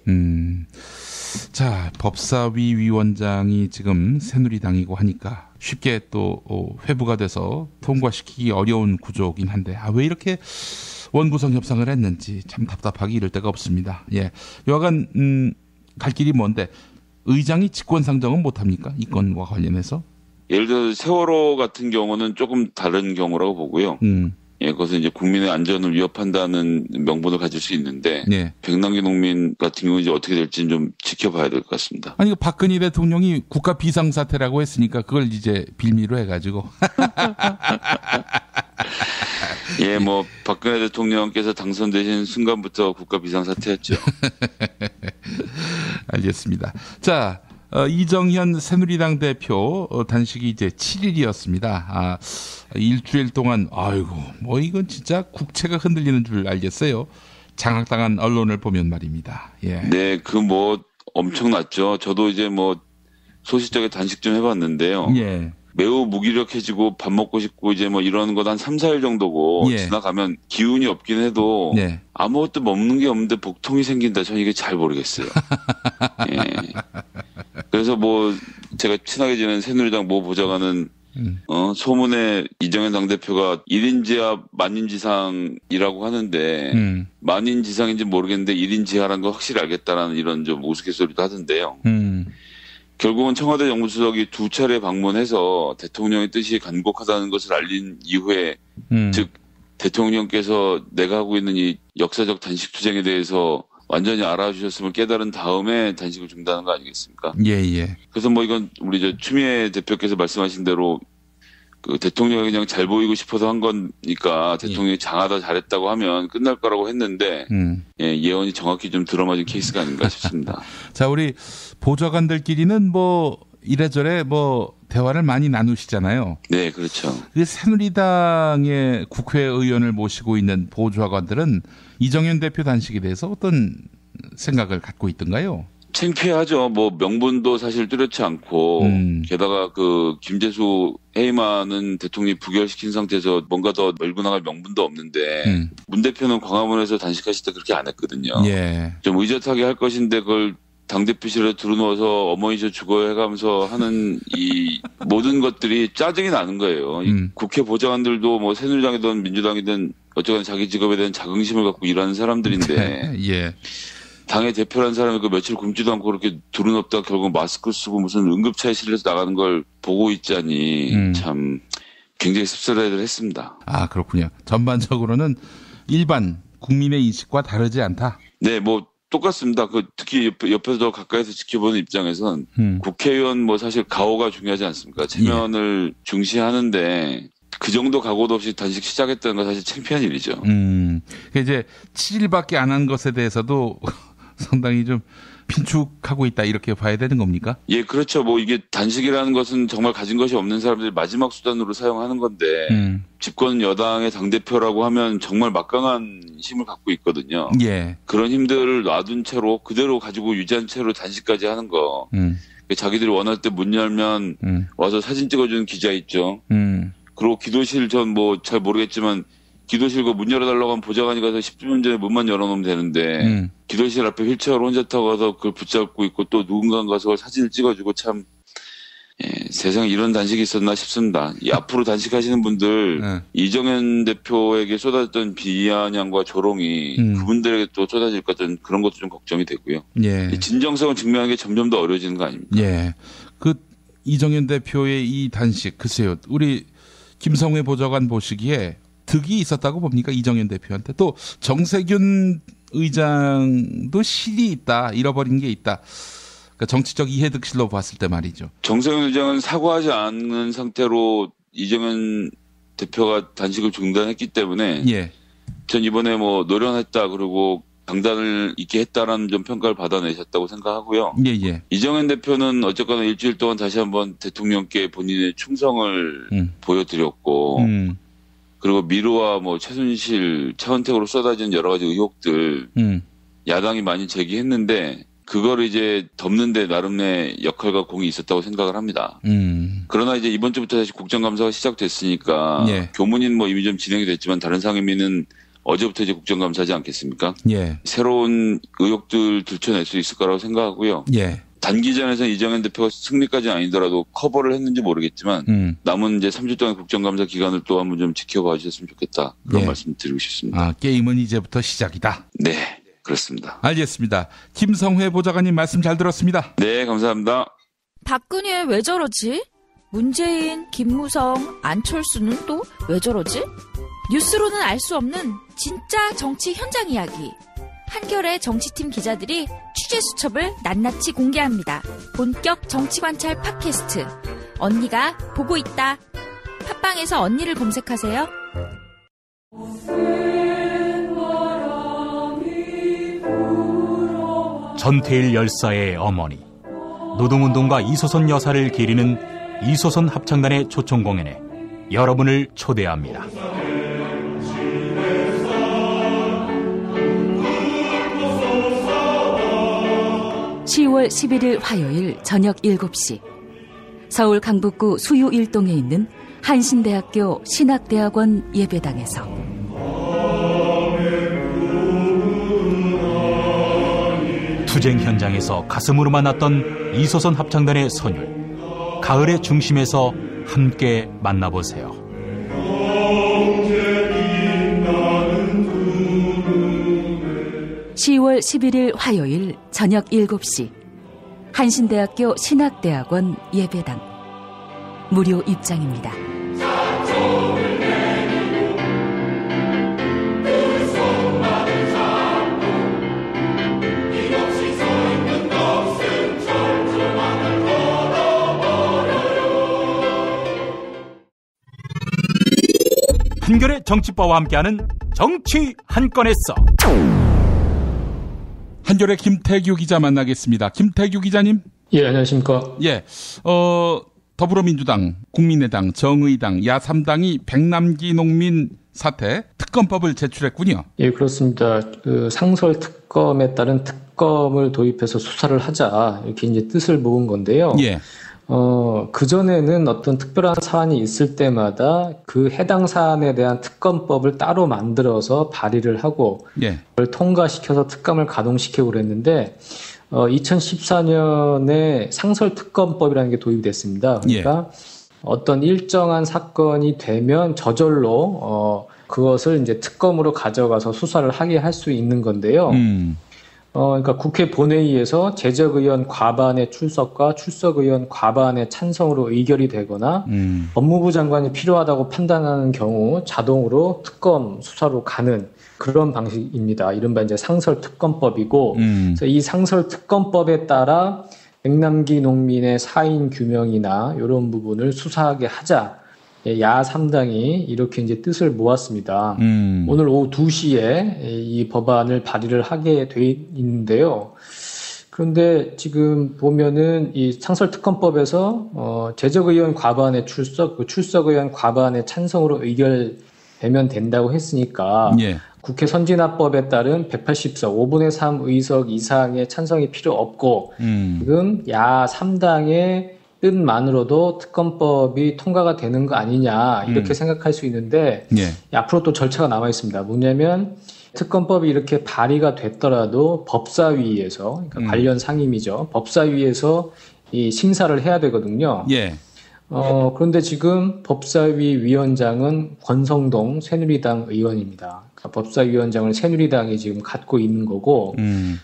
자, 법사위 위원장이 지금 새누리당이고 하니까 쉽게 또 회부가 돼서 통과시키기 어려운 구조긴 한데 왜 이렇게 원구성 협상을 했는지 참 답답하기 이를 데가 없습니다. 예, 여하간 갈 길이 먼데 의장이 직권상정은 못합니까? 이 건과 관련해서? 예를 들어서 세월호 같은 경우는 조금 다른 경우라고 보고요. 예, 그것은 이제 국민의 안전을 위협한다는 명분을 가질 수 있는데 네. 백남기 농민 같은 경우 이제 어떻게 될지는 좀 지켜봐야 될 것 같습니다. 아니 박근혜 대통령이 국가 비상사태라고 했으니까 그걸 이제 빌미로 해가지고. 예, 뭐 박근혜 대통령께서 당선되신 순간부터 국가 비상사태였죠. 알겠습니다. 자. 이정현 새누리당 대표 단식이 이제 7일이었습니다. 일주일 동안 아이고 뭐 이건 진짜 국채가 흔들리는 줄 알겠어요. 장악당한 언론을 보면 말입니다. 예. 네, 그 뭐 엄청났죠. 저도 이제 뭐 소시적에 단식 좀 해봤는데요. 예. 매우 무기력해지고 밥 먹고 싶고 이제 뭐 이러는 것 한 3, 4일 정도고 예. 지나가면 기운이 없긴 해도 예. 아무것도 먹는 게 없는데 복통이 생긴다. 저는 이게 잘 모르겠어요. 예. 그래서 뭐 제가 친하게 지낸 새누리당 모 보좌관은 소문에 이정현 당대표가 1인 지하 만인 지상이라고 하는데 만인 지상인지 모르겠는데 1인 지하라는 거 확실히 알겠다라는 이런 좀 우스갯소리도 하던데요. 결국은 청와대 정무수석이 2차례 방문해서 대통령의 뜻이 간곡하다는 것을 알린 이후에 즉 대통령께서 내가 하고 있는 이 역사적 단식 투쟁에 대해서 완전히 알아주셨음을 깨달은 다음에 단식을 중단한 거 아니겠습니까? 예. 그래서 뭐 이건 우리 저 추미애 대표께서 말씀하신 대로 그 대통령이 그냥 잘 보이고 싶어서 한 거니까 대통령이 장하다 잘했다고 하면 끝날 거라고 했는데 예, 예언이 정확히 좀 들어맞은 케이스가 아닌가 싶습니다. 자, 우리 보좌관들끼리는 뭐 이래저래 뭐 대화를 많이 나누시잖아요. 네, 그렇죠. 새누리당의 국회의원을 모시고 있는 보좌관들은 이정현 대표 단식에 대해서 어떤 생각을 갖고 있던가요? 창피하죠. 뭐 명분도 사실 뚜렷지 않고 게다가 그 김재수 해임안은 대통령이 부결시킨 상태에서 뭔가 더 몰고 나갈 명분도 없는데 문 대표는 광화문에서 단식하실 때 그렇게 안 했거든요. 예. 좀 의젓하게 할 것인데 그걸 당대표실에 들어누워서 어머니 저 죽어요 해가면서 하는 이 모든 것들이 짜증이 나는 거예요. 이 국회 보좌관들도 뭐 새누리당이든 민주당이든 어쨌거나 자기 직업에 대한 자긍심을 갖고 일하는 사람들인데 예. 당의 대표라는 사람이 그 며칠 굶지도 않고 그렇게 두루눕다 결국 마스크 쓰고 무슨 응급차에 실려서 나가는 걸 보고 있자니 참 굉장히 씁쓸해들 했습니다. 아, 그렇군요. 전반적으로는 일반 국민의 인식과 다르지 않다. 네, 뭐 똑같습니다. 그 특히 옆에서 더 가까이서 지켜보는 입장에선 국회의원 뭐 사실 가오가 중요하지 않습니까? 체면을 중시하는데 그 정도 각오도 없이 단식 시작했다는 건 사실 창피한 일이죠. 이제 7일밖에 안 한 것에 대해서도 상당히 좀 빈축하고 있다 이렇게 봐야 되는 겁니까? 예, 그렇죠. 뭐 이게 단식이라는 것은 정말 가진 것이 없는 사람들이 마지막 수단으로 사용하는 건데 집권 여당의 당대표라고 하면 정말 막강한 힘을 갖고 있거든요. 예. 그런 힘들을 놔둔 채로 그대로 가지고 유지한 채로 단식까지 하는 거. 자기들이 원할 때 문 열면 와서 사진 찍어주는 기자 있죠. 그리고 기도실 전 뭐 잘 모르겠지만 기도실 그 문 열어달라고 하면 보좌관이 가서 10분 전에 문만 열어놓으면 되는데 기도실 앞에 휠체어로 혼자 타고 가서 그걸 붙잡고 있고 또 누군가 가서 사진을 찍어주고 참 예, 세상에 이런 단식이 있었나 싶습니다. 이 앞으로 단식하시는 분들 이정현 대표에게 쏟아졌던 비아냥과 조롱이 그분들에게 또 쏟아질까 전 그런 것도 좀 걱정이 되고요. 예. 진정성을 증명하는 게 점점 더 어려워지는 거 아닙니까? 예. 그 이정현 대표의 이 단식 글쎄요. 우리 김성회 보좌관 보시기에 득이 있었다고 봅니까? 이정현 대표한테. 또 정세균 의장도 실이 있다. 잃어버린 게 있다. 그러니까 정치적 이해득실로 봤을 때 말이죠. 정세균 의장은 사과하지 않는 상태로 이정현 대표가 단식을 중단했기 때문에 예. 전 이번에 뭐 노련했다 그리고 강단을 있게 했다라는 좀 평가를 받아내셨다고 생각하고요. 예. 이정현 대표는 어쨌거나 일주일 동안 다시 한번 대통령께 본인의 충성을 보여드렸고 그리고 미르와 뭐 최순실, 차은택으로 쏟아진 여러 가지 의혹들 야당이 많이 제기했는데 그걸 이제 덮는데 나름의 역할과 공이 있었다고 생각을 합니다. 그러나 이제 이번 주부터 다시 국정감사가 시작됐으니까 예. 교문인 뭐 이미 좀 진행이 됐지만 다른 상임위는 어제부터 이제 국정감사하지 않겠습니까? 예. 새로운 의혹들 들춰낼 수 있을 거라고 생각하고요. 예. 단기전에서 이정현 대표가 승리까지는 아니더라도 커버를 했는지 모르겠지만 남은 이제 3주 동안 국정감사 기간을 또 한번 좀 지켜봐 주셨으면 좋겠다. 그런 예. 말씀 드리고 싶습니다. 아, 게임은 이제부터 시작이다. 네, 그렇습니다. 알겠습니다. 김성회 보좌관님 말씀 잘 들었습니다. 네, 감사합니다. 박근혜 왜 저러지? 문재인, 김무성, 안철수는 또 왜 저러지? 뉴스로는 알 수 없는 진짜 정치 현장 이야기. 한겨레 정치팀 기자들이 취재 수첩을 낱낱이 공개합니다. 본격 정치관찰 팟캐스트. 언니가 보고 있다. 팟빵에서 언니를 검색하세요. 전태일 열사의 어머니, 노동운동가 이소선 여사를 기리는 이소선 합창단의 초청 공연에 여러분을 초대합니다. 10월 11일 화요일 저녁 7시 서울 강북구 수유 1동에 있는 한신대학교 신학대학원 예배당에서 투쟁 현장에서 가슴으로만 났던 이소선 합창단의 선율, 가을의 중심에서 함께 만나보세요. (10월 11일) 화요일 저녁 7시 한신대학교 신학대학원 예배당 무료 입장입니다. 한겨레 정치바와 함께하는 정치 한 건에 써. 한겨레 김태규 기자 만나겠습니다. 김태규 기자님. 예, 안녕하십니까. 예, 더불어민주당, 국민의당, 정의당, 야3당이 백남기 농민 사태 특검법을 제출했군요. 예, 그렇습니다. 그 상설 특검에 따른 특검을 도입해서 수사를 하자 이렇게 이제 뜻을 모은 건데요. 예. 그전에는 어떤 특별한 사안이 있을 때마다 그 해당 사안에 대한 특검법을 따로 만들어서 발의를 하고 예. 그걸 통과시켜서 특검을 가동시키고 그랬는데 2014년에 상설특검법이라는 게 도입이 됐습니다. 그러니까 어떤 일정한 사건이 되면 저절로 그것을 이제 특검으로 가져가서 수사를 하게 할 수 있는 건데요. 그러니까 국회 본회의에서 재적의원 과반의 출석과 출석의원 과반의 찬성으로 의결이 되거나 법무부 장관이 필요하다고 판단하는 경우 자동으로 특검 수사로 가는 그런 방식입니다. 이른바 이제 상설특검법이고, 그래서 이 상설특검법에 따라 백남기 농민의 사인 규명이나 이런 부분을 수사하게 하자. 야3당이 이렇게 이제 뜻을 모았습니다. 오늘 오후 2시에 이 법안을 발의를 하게 돼 있는데요. 그런데 지금 보면은 이 상설특검법에서 재적의원 과반의 출석, 그 출석의원 과반의 찬성으로 의결되면 된다고 했으니까 국회 선진화법에 따른 180석, 5분의 3 의석 이상의 찬성이 필요 없고 지금 야3당의 뜻만으로도 특검법이 통과가 되는 거 아니냐 이렇게 생각할 수 있는데 앞으로 또 절차가 남아 있습니다. 뭐냐면 특검법이 이렇게 발의가 됐더라도 법사위에서 그러니까 관련 상임위죠. 법사위에서 이 심사를 해야 되거든요. 그런데 지금 법사위 위원장은 권성동 새누리당 의원입니다. 그러니까 법사위원장을 새누리당이 지금 갖고 있는 거고,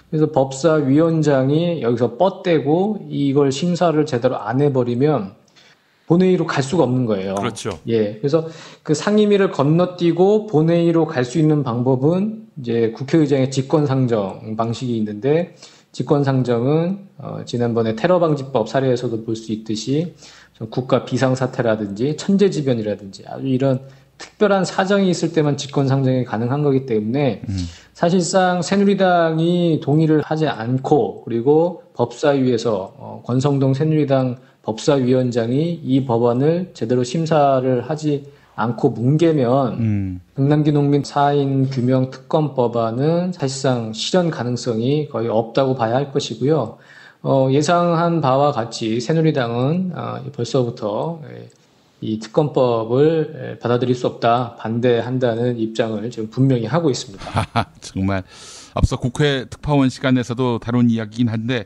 그래서 법사위원장이 여기서 뻗대고 이걸 심사를 제대로 안 해버리면 본회의로 갈 수가 없는 거예요. 그렇죠. 예. 그래서 그 상임위를 건너뛰고 본회의로 갈 수 있는 방법은 이제 국회의장의 직권상정 방식이 있는데, 직권상정은 지난번에 테러방지법 사례에서도 볼 수 있듯이 국가 비상사태라든지 천재지변이라든지 아주 이런 특별한 사정이 있을 때만 직권상정이 가능한 거기 때문에 사실상 새누리당이 동의를 하지 않고 그리고 법사위에서 권성동 새누리당 법사위원장이 이 법안을 제대로 심사를 하지 않고 뭉개면 백남기 농민 사인 규명 특검 법안은 사실상 실현 가능성이 거의 없다고 봐야 할 것이고요. 예상한 바와 같이 새누리당은 벌써부터 이 특검법을 받아들일 수 없다, 반대한다는 입장을 지금 분명히 하고 있습니다. 정말 앞서 국회 특파원 시간에서도 다룬 이야기긴 한데,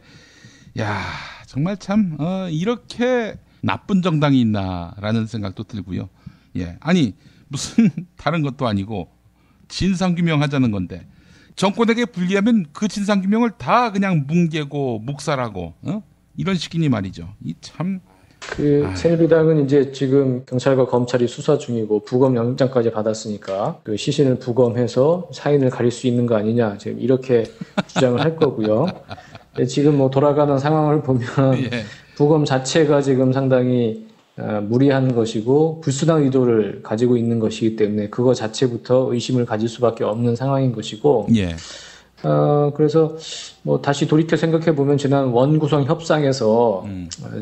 야 정말 참 이렇게 나쁜 정당이 있나라는 생각도 들고요. 예, 아니 무슨 다른 것도 아니고 진상규명하자는 건데 정권에게 불리하면 그 진상규명을 다 그냥 뭉개고 묵살하고 이런 식이니 말이죠. 이 참 새누리당은 이제 지금 경찰과 검찰이 수사 중이고 부검 영장까지 받았으니까 그 시신을 부검해서 사인을 가릴 수 있는 거 아니냐 지금 이렇게 주장을 할 거고요. 지금 뭐 돌아가는 상황을 보면 부검 자체가 지금 상당히 무리한 것이고 불순한 의도를 가지고 있는 것이기 때문에 그거 자체부터 의심을 가질 수밖에 없는 상황인 것이고. 그래서 뭐 다시 돌이켜 생각해 보면 지난 원구성 협상에서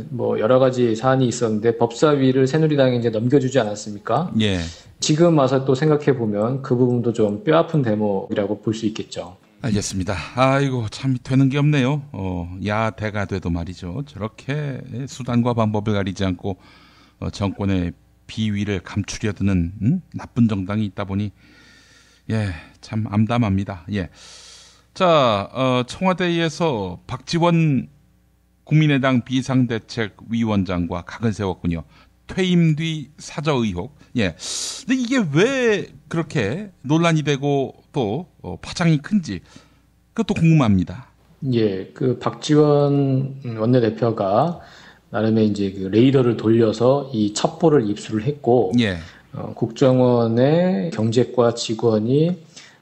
뭐 여러 가지 사안이 있었는데 법사위를 새누리당에 이제 넘겨주지 않았습니까? 지금 와서 또 생각해 보면 그 부분도 좀 뼈아픈 대목이라고 볼 수 있겠죠. 알겠습니다. 아이고 참 되는 게 없네요. 야대가 돼도 말이죠. 저렇게 수단과 방법을 가리지 않고 정권의 비위를 감추려 드는 나쁜 정당이 있다 보니 참 암담합니다. 자, 청와대에서 박지원 국민의당 비상대책위원장과 각을 세웠군요. 퇴임 뒤 사저 의혹. 근데 이게 왜 그렇게 논란이 되고 또 파장이 큰지 그것도 궁금합니다. 그 박지원 원내대표가 나름의 이제 그 레이더를 돌려서 이 첩보를 입수를 했고, 국정원의 경제과 직원이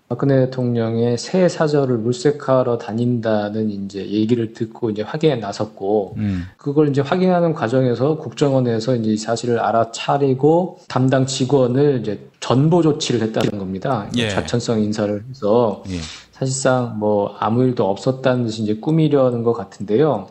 박근혜 대통령의 새 사저를 물색하러 다닌다는 이제 얘기를 듣고 이제 확인에 나섰고, 그걸 이제 확인하는 과정에서 국정원에서 이제 사실을 알아차리고 담당 직원을 이제 전보 조치를 했다는 겁니다. 자천성 인사를 해서 사실상 뭐 아무 일도 없었다는 듯이 이제 꾸미려는 것 같은데요.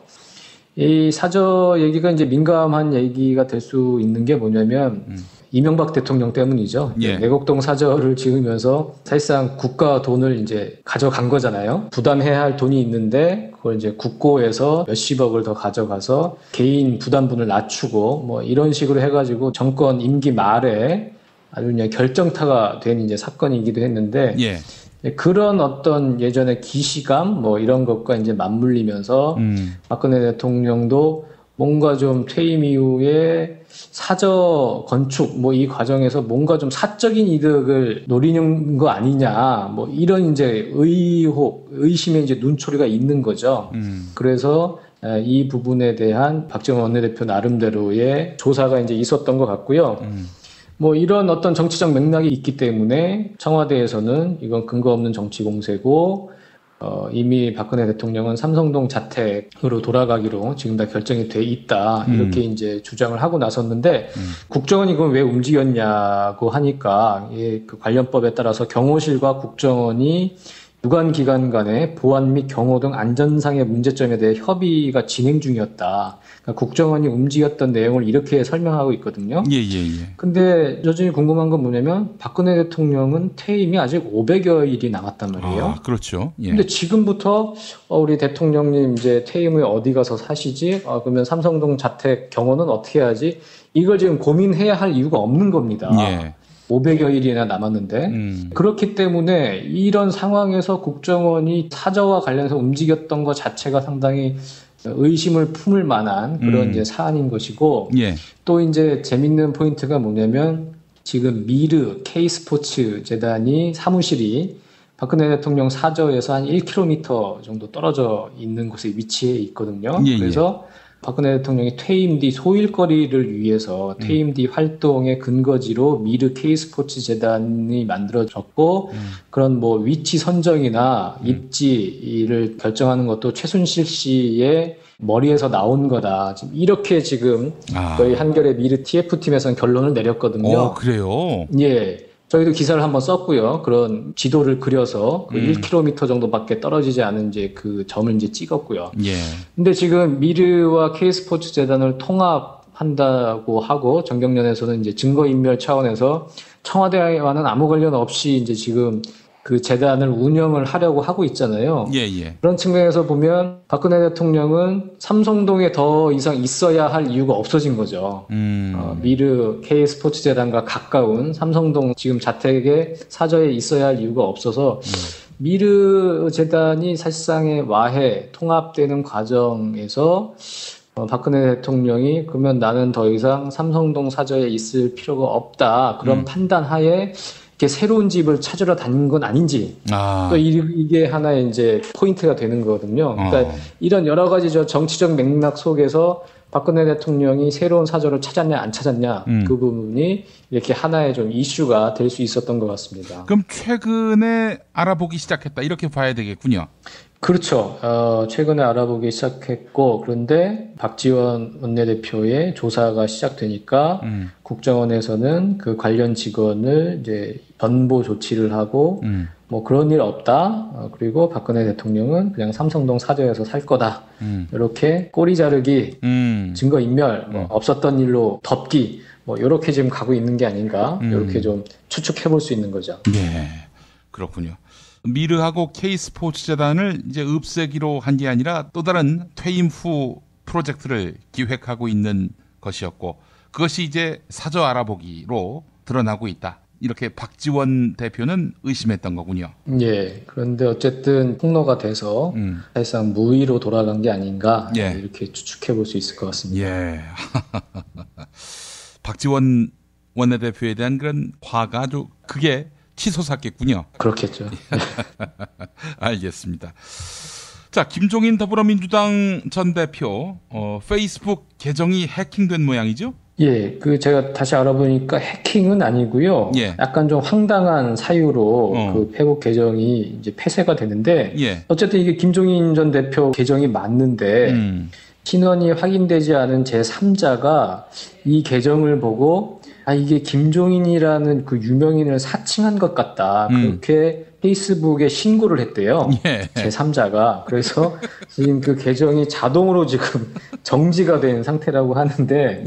이 사저 얘기가 이제 민감한 얘기가 될 수 있는 게 뭐냐면, 이명박 대통령 때문이죠. 내곡동 사저를 지으면서 사실상 국가 돈을 이제 가져간 거잖아요. 부담해야 할 돈이 있는데 그걸 이제 국고에서 몇십억을 더 가져가서 개인 부담분을 낮추고 뭐 이런 식으로 해가지고 정권 임기 말에 아주 그냥 결정타가 된 이제 사건이기도 했는데 그런 어떤 예전의 기시감 뭐 이런 것과 이제 맞물리면서 박근혜 대통령도 뭔가 좀 퇴임 이후에 사저 건축 뭐 이 과정에서 뭔가 좀 사적인 이득을 노리는 거 아니냐 뭐 이런 이제 의심의 이제 눈초리가 있는 거죠. 그래서 이 부분에 대한 박지원 원내대표 나름대로의 조사가 이제 있었던 것 같고요. 뭐 이런 어떤 정치적 맥락이 있기 때문에 청와대에서는 이건 근거 없는 정치 공세고 이미 박근혜 대통령은 삼성동 자택으로 돌아가기로 지금 다 결정이 돼 있다. 이렇게 이제 주장을 하고 나섰는데, 국정원이 그걸 왜 움직였냐고 하니까, 그 관련법에 따라서 경호실과 국정원이 유관기관 간의 보안 및 경호 등 안전상의 문제점에 대해 협의가 진행 중이었다. 그러니까 국정원이 움직였던 내용을 이렇게 설명하고 있거든요. 근데 여전히 궁금한 건 뭐냐면 박근혜 대통령은 퇴임이 아직 500여 일이 남았단 말이에요. 그렇죠. 근데 지금부터 우리 대통령님 이제 퇴임 후에 어디 가서 사시지? 그러면 삼성동 자택 경호는 어떻게 해야지? 이걸 지금 고민해야 할 이유가 없는 겁니다. 500여 일이나 남았는데 그렇기 때문에 이런 상황에서 국정원이 사저와 관련해서 움직였던 것 자체가 상당히 의심을 품을 만한 그런 이제 사안인 것이고 또 이제 재밌는 포인트가 뭐냐면 지금 미르 K스포츠 재단이 사무실이 박근혜 대통령 사저에서 한 1km 정도 떨어져 있는 곳에 위치해 있거든요. 그래서 박근혜 대통령이 퇴임 뒤 소일거리를 위해서 퇴임 뒤 활동의 근거지로 미르 K스포츠 재단이 만들어졌고 그런 뭐 위치 선정이나 입지를 결정하는 것도 최순실 씨의 머리에서 나온 거다. 지금 이렇게 지금 저희 한겨레 미르 TF팀에서는 결론을 내렸거든요. 그래요? 저희도 기사를 한번 썼고요. 그런 지도를 그려서 그 1km 정도밖에 떨어지지 않은 이제 그 점을 이제 찍었고요. 근데 지금 미르와 K스포츠 재단을 통합한다고 하고 정경련에서는 이제 증거인멸 차원에서 청와대와는 아무 관련 없이 이제 지금 그 재단을 운영을 하려고 하고 있잖아요. 그런 측면에서 보면 박근혜 대통령은 삼성동에 더 이상 있어야 할 이유가 없어진 거죠. 미르 K스포츠 재단과 가까운 삼성동 지금 자택에 사저에 있어야 할 이유가 없어서 미르 재단이 사실상의 와해 통합되는 과정에서 박근혜 대통령이 그러면 나는 더 이상 삼성동 사저에 있을 필요가 없다. 그런 판단하에 이렇게 새로운 집을 찾으러 다니는 건 아닌지 또 이게 하나의 이제 포인트가 되는 거거든요. 그러니까 이런 여러 가지 정치적 맥락 속에서 박근혜 대통령이 새로운 사저를 찾았냐 안 찾았냐 그 부분이 이렇게 하나의 좀 이슈가 될 수 있었던 것 같습니다. 그럼 최근에 알아보기 시작했다 이렇게 봐야 되겠군요. 그렇죠. 최근에 알아보기 시작했고 그런데 박지원 원내대표의 조사가 시작되니까 국정원에서는 그 관련 직원을 이제 변보 조치를 하고 뭐 그런 일 없다. 그리고 박근혜 대통령은 그냥 삼성동 사저에서 살 거다. 이렇게 꼬리 자르기, 증거 인멸, 뭐 없었던 일로 덮기, 뭐 이렇게 지금 가고 있는 게 아닌가. 이렇게 좀 추측해 볼 수 있는 거죠. 네, 그렇군요. 미르하고 K스포츠재단을 이제 없애기로 한 게 아니라 또 다른 퇴임 후 프로젝트를 기획하고 있는 것이었고 그것이 이제 사저 알아보기로 드러나고 있다. 이렇게 박지원 대표는 의심했던 거군요. 예. 그런데 어쨌든 폭로가 돼서 사실상 무의로 돌아간 게 아닌가 이렇게 추측해 볼 수 있을 것 같습니다. 예. 박지원 원내대표에 대한 그런 화가 아주 크게 치솟았겠군요. 그렇겠죠. 알겠습니다. 자, 김종인 더불어민주당 전 대표 페이스북 계정이 해킹된 모양이죠? 예, 제가 다시 알아보니까 해킹은 아니고요. 예. 약간 좀 황당한 사유로 그 페북 계정이 이제 폐쇄가 되는데 어쨌든 이게 김종인 전 대표 계정이 맞는데 신원이 확인되지 않은 제3자가 이 계정을 보고 이게 김종인이라는 그 유명인을 사칭한 것 같다. 그렇게 페이스북에 신고를 했대요. 제3자가. 그래서 지금 그 계정이 자동으로 지금 정지가 된 상태라고 하는데,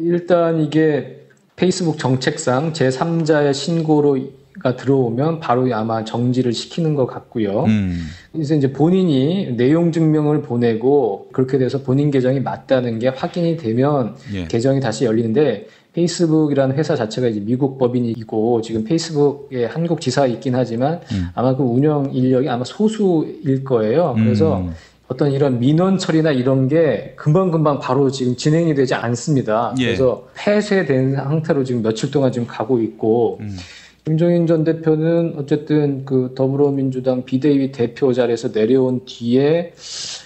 일단 이게 페이스북 정책상 제3자의 신고가 들어오면 바로 아마 정지를 시키는 것 같고요. 그래서 이제 본인이 내용 증명을 보내고 그렇게 돼서 본인 계정이 맞다는 게 확인이 되면 계정이 다시 열리는데 페이스북이라는 회사 자체가 이제 미국 법인이고 지금 페이스북에 한국 지사가 있긴 하지만 아마 그 운영 인력이 아마 소수일 거예요. 그래서 어떤 이런 민원 처리나 이런 게 금방금방 바로 지금 진행이 되지 않습니다. 그래서 폐쇄된 상태로 지금 며칠 동안 지금 가고 있고 김종인 전 대표는 어쨌든 그 더불어민주당 비대위 대표 자리에서 내려온 뒤에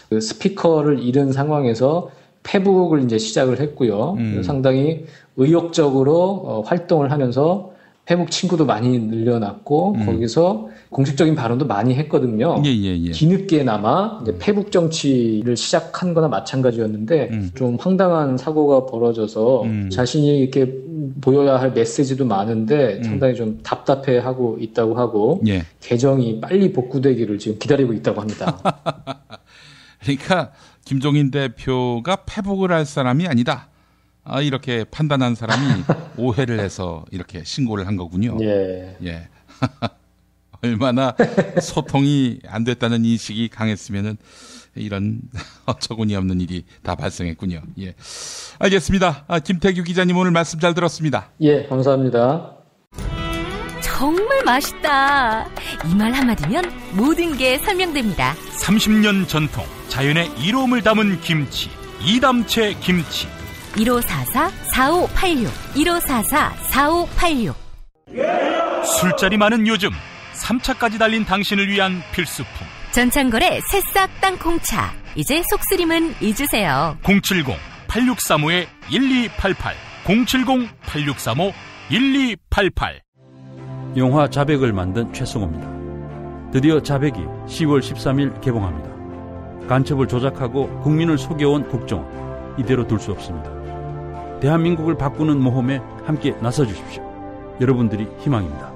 그 스피커를 잃은 상황에서 페북을 이제 시작을 했고요. 상당히 의욕적으로 활동을 하면서 페북 친구도 많이 늘려놨고 거기서 공식적인 발언도 많이 했거든요. 뒤늦게나마 이제 페북 정치를 시작한 거나 마찬가지였는데 좀 황당한 사고가 벌어져서 자신이 이렇게 보여야 할 메시지도 많은데 상당히 좀 답답해하고 있다고 하고 계정이 빨리 복구되기를 지금 기다리고 있다고 합니다. 그러니까 김종인 대표가 페북을 할 사람이 아니다. 이렇게 판단한 사람이 오해를 해서 이렇게 신고를 한 거군요. 예. 얼마나 소통이 안 됐다는 인식이 강했으면은 이런 어처구니 없는 일이 다 발생했군요. 예. 알겠습니다. 김태규 기자님 오늘 말씀 잘 들었습니다. 예, 감사합니다. 정말 맛있다. 이 말 한마디면 모든 게 설명됩니다. 30년 전통, 자연의 이로움을 담은 김치, 이담채 김치. 1544-4586 1544-4586 술자리 많은 요즘 3차까지 달린 당신을 위한 필수품 전창걸의 새싹 땅콩차. 이제 속쓰림은 잊으세요. 070-8635-1288 070-8635-1288 영화 자백을 만든 최승호입니다. 드디어 자백이 10월 13일 개봉합니다. 간첩을 조작하고 국민을 속여온 국정원, 이대로 둘 수 없습니다. 대한민국을 바꾸는 모험에 함께 나서주십시오. 여러분들이 희망입니다.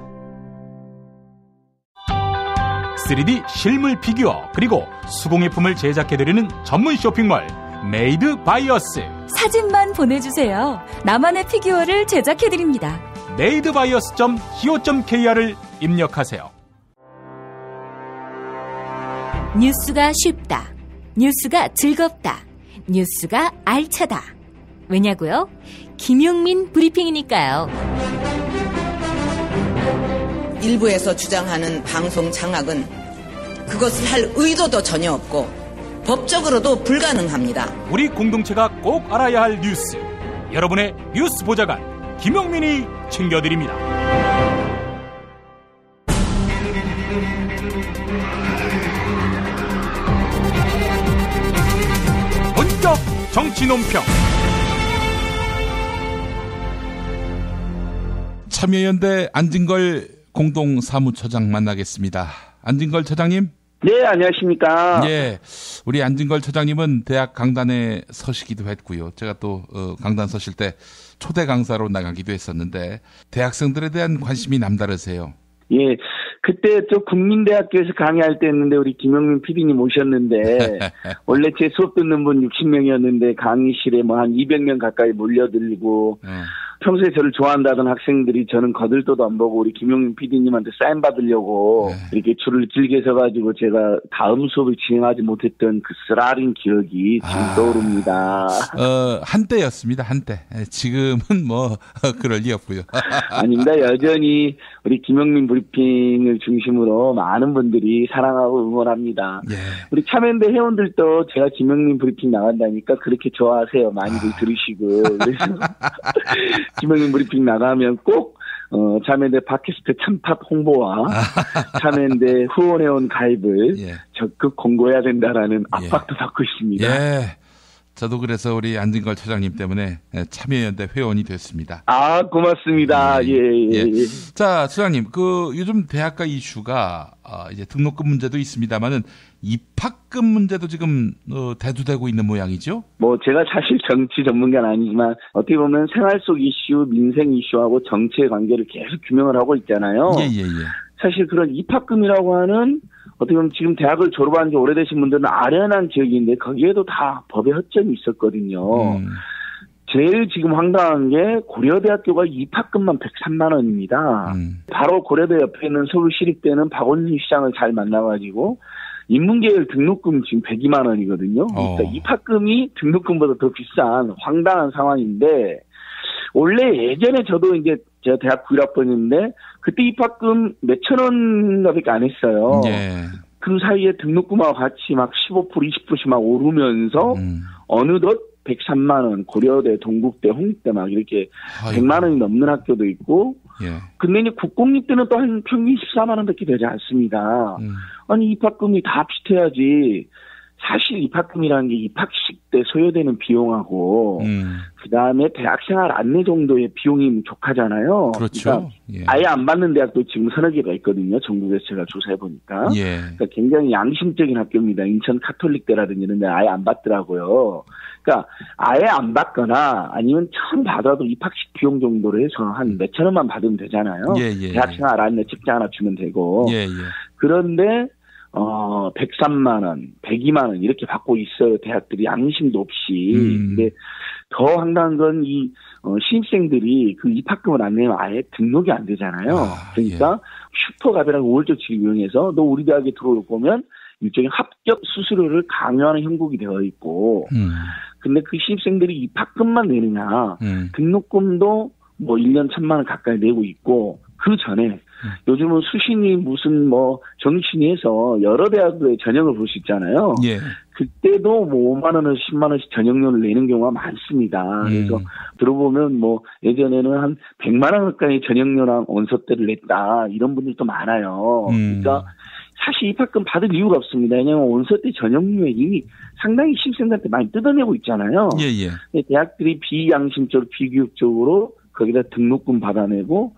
3D 실물 피규어 그리고 수공예품을 제작해드리는 전문 쇼핑몰 메이드 바이어스. 사진만 보내주세요. 나만의 피규어를 제작해드립니다. madebias.co.kr을 입력하세요. 뉴스가 쉽다. 뉴스가 즐겁다. 뉴스가 알차다. 왜냐고요? 김용민 브리핑이니까요. 일부에서 주장하는 방송 장악은 그것을 할 의도도 전혀 없고 법적으로도 불가능합니다. 우리 공동체가 꼭 알아야 할 뉴스. 여러분의 뉴스 보좌관 김용민이 챙겨드립니다. 본격 정치 논평. 참여연대 안진걸 공동사무처장 만나겠습니다. 안진걸 처장님. 네, 안녕하십니까. 예, 우리 안진걸 처장님은 대학 강단에 서시기도 했고요. 제가 또 강단 서실 때 초대 강사로 나가기도 했었는데 대학생들에 대한 관심이 남다르세요. 예, 그때 저 국민대학교에서 강의할 때 했는데 우리 김영민 PD님 오셨는데 원래 제 수업 듣는 분 60명이었는데 강의실에 뭐 한 200명 가까이 몰려들고 평소에 저를 좋아한다던 학생들이 저는 거들떠도 안 보고 우리 김용민 PD님한테 사인 받으려고 이렇게 줄을 길게 서가지고 제가 다음 수업을 진행하지 못했던 그 쓰라린 기억이 지금 떠오릅니다. 한때였습니다. 한때. 지금은 뭐 그럴 리 없고요. 아닙니다. 여전히 우리 김용민 브리핑을 중심으로 많은 분들이 사랑하고 응원합니다. 예. 우리 참여연대 회원들도 제가 김용민 브리핑 나간다니까 그렇게 좋아하세요. 많이들 들으시고. 그래서 김영민 브리핑 나가면 꼭 참여연대 팟캐스트 참팟 홍보와 참여연대 후원회원 가입을 적극 공고해야 된다라는 압박도 받고 있습니다. 예. 저도 그래서 우리 안진걸 처장님 때문에 참여연대 회원이 됐습니다. 아, 고맙습니다. 예. 자, 처장님, 요즘 대학가 이슈가 이제 등록금 문제도 있습니다만은 입학금 문제도 지금 대두되고 있는 모양이죠? 뭐 제가 사실 정치 전문가는 아니지만 어떻게 보면 생활 속 이슈, 민생 이슈하고 정치의 관계를 계속 규명을 하고 있잖아요. 예. 사실 그런 입학금이라고 하는 어떻게 보면 지금 대학을 졸업한 지 오래되신 분들은 아련한 기억인데 거기에도 다 법의 허점이 있었거든요. 제일 지금 황당한 게 고려대학교가 입학금만 103만 원입니다. 바로 고려대 옆에 있는 서울시립대는 박원순 시장을 잘 만나가지고 인문계열 등록금 지금 102만 원이거든요. 그러니까 입학금이 등록금보다 더 비싼 황당한 상황인데 원래 예전에 저도 이제 제가 대학 91학번인데 그때 입학금 몇천 원밖에 안 했어요. 예. 그 사이에 등록금하고 같이 막 15%, 20%씩 막 오르면서 어느덧 103만 원, 고려대, 동국대, 홍익대 막 이렇게 100만 원이 넘는 학교도 있고 근데 이제 국공립 때는 또 한 평균 14만 원밖에 되지 않습니다. 아니 입학금이 다 비슷해야지. 사실 입학금이라는 게 입학식 때 소요되는 비용하고 그다음에 대학생활 안내 정도의 비용이 족하잖아요. 그렇죠. 그러니까 아예 안 받는 대학도 지금 서너 개가 있거든요. 전국에서 제가 조사해 보니까. 그러니까 굉장히 양심적인 학교입니다. 인천 카톨릭대라든지 이런 데 아예 안 받더라고요. 그러니까 아예 안 받거나 아니면 처음 받아도 입학식 비용 정도로 해서 한 몇천 원만 받으면 되잖아요. 대학생활 안내 책자 하나 주면 되고. 그런데 103만 원, 102만 원 이렇게 받고 있어요. 대학들이 양심도 없이. 근데 더 황당한 건 이 신입생들이 그 입학금을 안 내면 아예 등록이 안 되잖아요. 그러니까 슈퍼갑이라는 우월적 지를 이용해서 너 우리 대학에 들어올 거면 일종의 합격 수수료를 강요하는 형국이 되어 있고 근데 그 신입생들이 입학금만 내느냐 등록금도 뭐 1년 1,000만 원 가까이 내고 있고 그 전에 요즘은 수신이 무슨 뭐 정신이 해서 여러 대학의 전형을 볼 수 있잖아요. 그때도 뭐 5만 원을 10만 원씩 전형료를 내는 경우가 많습니다. 그래서 들어보면 뭐 예전에는 한 100만 원 가까이 전형료랑 원서대를 냈다 이런 분들도 많아요. 그러니까 사실 입학금 받을 이유가 없습니다. 왜냐하면 원서대 전형료에 이미 상당히 신입생들한테 많이 뜯어내고 있잖아요. 대학들이 비양심적으로 비교육적으로 거기다 등록금 받아내고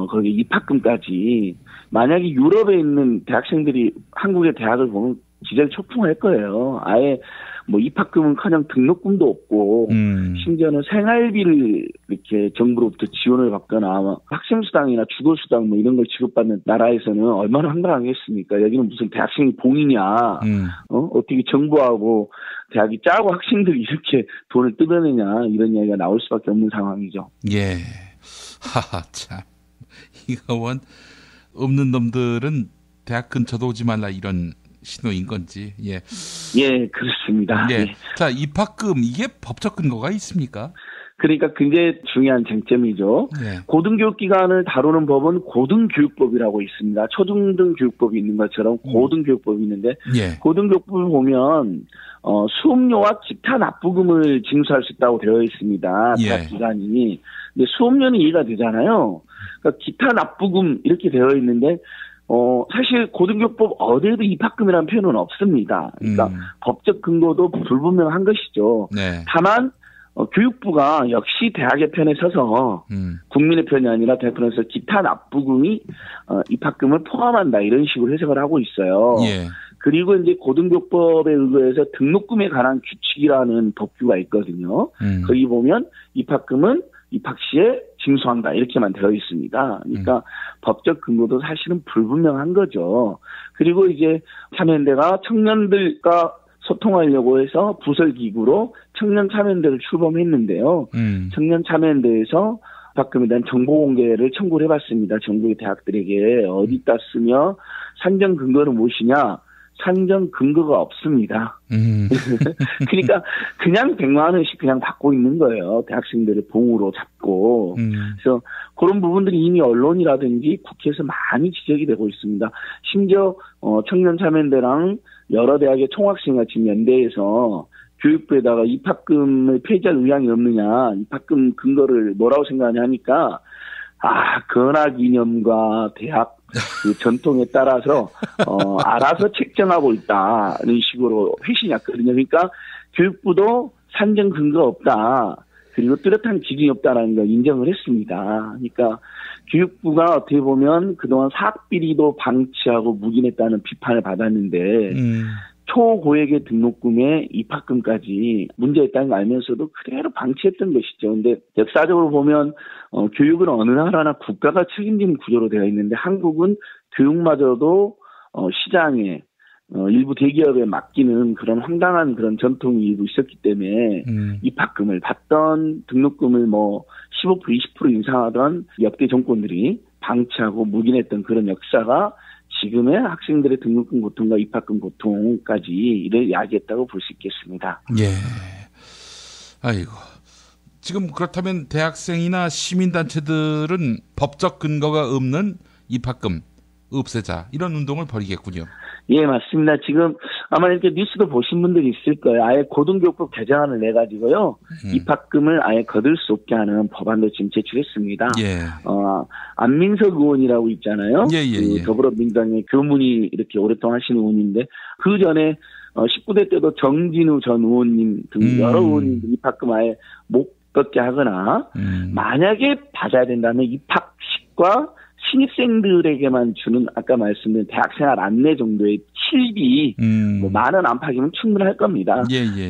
거기 입학금까지 만약에 유럽에 있는 대학생들이 한국의 대학을 보면 기절 초풍할 거예요. 아예 뭐 입학금은커녕 등록금도 없고 심지어는 생활비를 이렇게 정부로부터 지원을 받거나 학생수당이나 주거수당 뭐 이런 걸 지급받는 나라에서는 얼마나 황당하겠습니까? 여기는 무슨 대학생이 봉이냐? 어떻게 정부하고 대학이 짜고 학생들이 이렇게 돈을 뜯어내냐 이런 이야기가 나올 수밖에 없는 상황이죠. 예. 하하 참. 이거 원 없는 놈들은 대학 근처도 오지 말라 이런 신호인 건지. 예, 그렇습니다. 자, 입학금 이게 법적 근거가 있습니까? 그러니까 굉장히 중요한 쟁점이죠. 고등교육기관을 다루는 법은 고등교육법이라고 있습니다. 초중등교육법이 있는 것처럼 고등교육법이 있는데 고등교육법을 보면 수업료와 기타 납부금을 징수할 수 있다고 되어 있습니다. 대학 기관이. 근데 수업료는 이해가 되잖아요. 그러니까 기타 납부금 이렇게 되어 있는데 사실 고등교법 어디에도 입학금이라는 표현은 없습니다. 그러니까 법적 근거도 불분명한 것이죠. 네. 다만 교육부가 역시 대학의 편에 서서 국민의 편이 아니라 대학의 편에서 기타 납부금이 입학금을 포함한다 이런 식으로 해석을 하고 있어요. 예. 그리고 이제 고등교법에 의거해서 등록금에 관한 규칙이라는 법규가 있거든요. 거기 보면 입학금은 입학 시에 징수한다 이렇게만 되어 있습니다. 그러니까 법적 근거도 사실은 불분명한 거죠. 그리고 이제 참여연대가 청년들과 소통하려고 해서 부설기구로 청년참여연대를 출범했는데요. 청년참여연대에서 입학금에 대한 정보 공개를 청구를 해봤습니다. 전국의 대학들에게 어디다 쓰며 산정 근거는 무엇이냐? 산정 근거가 없습니다. 그러니까 그냥 100만 원씩 그냥 받고 있는 거예요. 대학생들을 봉으로 잡고. 그래서 그런 부분들이 이미 언론이라든지 국회에서 많이 지적이 되고 있습니다. 심지어 청년참여연대랑 여러 대학의 총학생회가 지금 연대에서 교육부에다가 입학금을 폐지할 의향이 없느냐, 입학금 근거를 뭐라고 생각하냐 하니까 건학이념과 대학 그 전통에 따라서 알아서 책정하고 있다는 식으로 회신이 왔거든요. 그러니까 교육부도 산정 근거가 없다. 그리고 뚜렷한 기준이 없다라는 걸 인정을 했습니다. 그러니까 교육부가 어떻게 보면 그동안 사학비리도 방치하고 묵인했다는 비판을 받았는데 초고액의 등록금에 입학금까지 문제가 있다는 걸 알면서도 그대로 방치했던 것이죠. 근데 역사적으로 보면 교육은 어느 나라나 국가가 책임지는 구조로 되어 있는데 한국은 교육마저도 시장에 일부 대기업에 맡기는 그런 황당한 그런 전통이 일부 있었기 때문에 입학금을 받던 등록금을 15% 20% 인상하던 역대 정권들이 방치하고 묵인했던 그런 역사가 지금의 학생들의 등록금 고통과 입학금 고통까지 이를 야기했다고 볼 수 있겠습니다. 예. 아이고. 지금 그렇다면 대학생이나 시민단체들은 법적 근거가 없는 입학금 없애자 이런 운동을 벌이겠군요. 예, 맞습니다. 지금 아마 이렇게 뉴스도 보신 분들이 있을 거예요. 아예 고등교육법 개정안을 내가지고요. 입학금을 아예 거둘 수 없게 하는 법안도 지금 제출했습니다. 예. 안민석 의원이라고 있잖아요. 그 더불어민주당의 교문이 이렇게 오랫동안 하시는 의원인데 그 전에 19대 때도 정진우 전 의원님 등 여러 의원님들 입학금 아예 못 걷게 하거나 만약에 받아야 된다면 입학식과 신입생들에게만 주는 아까 말씀드린 대학생활 안내 정도의 칠비 10,000원 안팎이면 충분할 겁니다.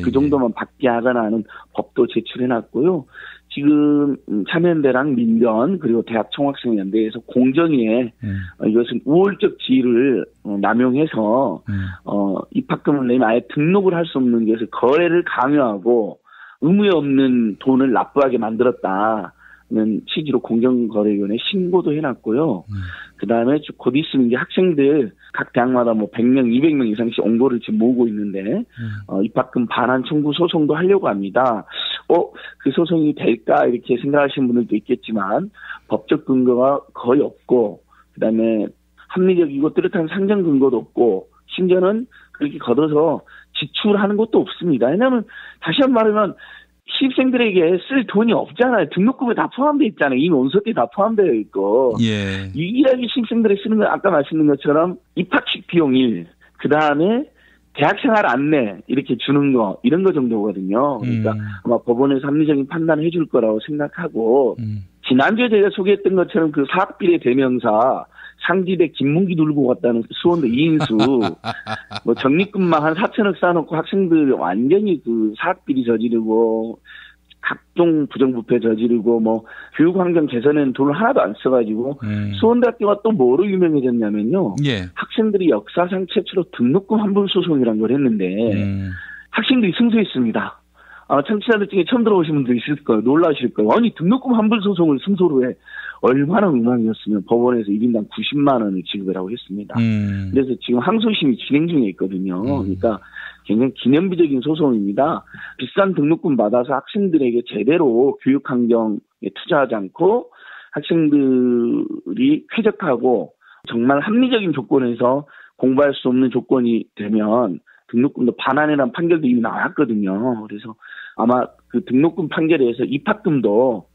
그 정도만 받게 하거나 하는 법도 제출해놨고요. 지금 참여연대랑 민변 그리고 대학 총학생연대에서 공정위에 이것은 우월적 지위를 남용해서 입학금을 내면 아예 등록을 할 수 없는 것을 거래를 강요하고 의무에 없는 돈을 납부하게 만들었다. 는 취지로 공정거래위원회에 신고도 해놨고요. 그 다음에 곧 있으면 이제 학생들 각 대학마다 100명, 200명 이상씩 옹고를 지금 모으고 있는데 입학금 반환 청구 소송도 하려고 합니다. 그 소송이 될까 이렇게 생각하시는 분들도 있겠지만 법적 근거가 거의 없고 그 다음에 합리적이고 뚜렷한 상정 근거도 없고 심지어는 그렇게 걷어서 지출하는 것도 없습니다. 왜냐하면 다시 한번 말하면 신입생들에게 쓸 돈이 없잖아요. 등록금에 다 포함되어 있잖아요. 이미 원서에 다 포함되어 있고. 예. 유일하게 신입생들이 쓰는 건 아까 말씀드린 것처럼 입학식 비용 1, 그 다음에 대학생활 안내 이렇게 주는 거 이런 거 정도거든요. 그러니까 아마 법원에서 합리적인 판단을 해줄 거라고 생각하고 지난주에 제가 소개했던 것처럼 그 사학비리 대명사 상지대 김문기 들고 갔다는 수원도 이인수 적립금만 한 4천억 쌓아놓고 학생들 완전히 그 사학비리 저지르고 각종 부정부패 저지르고 교육환경 개선에는 돈을 하나도 안 써가지고 수원대학교가 또 뭐로 유명해졌냐면요. 학생들이 역사상 최초로 등록금 환불 소송이라는 걸 했는데 학생들이 승소했습니다. 청취자들 중에 처음 들어오신 분들 있을 거예요. 놀라실 거예요. 아니 등록금 환불 소송을 승소로 해. 얼마나 엉망이었으면 법원에서 1인당 90만 원을 지급을 하고 했습니다. 그래서 지금 항소심이 진행 중에 있거든요. 그러니까 굉장히 기념비적인 소송입니다. 비싼 등록금 받아서 학생들에게 제대로 교육 환경에 투자하지 않고 학생들이 쾌적하고 정말 합리적인 조건에서 공부할 수 없는 조건이 되면 등록금도 반환이라는 판결도 이미 나왔거든요. 그래서 아마 그 등록금 판결에서 입학금도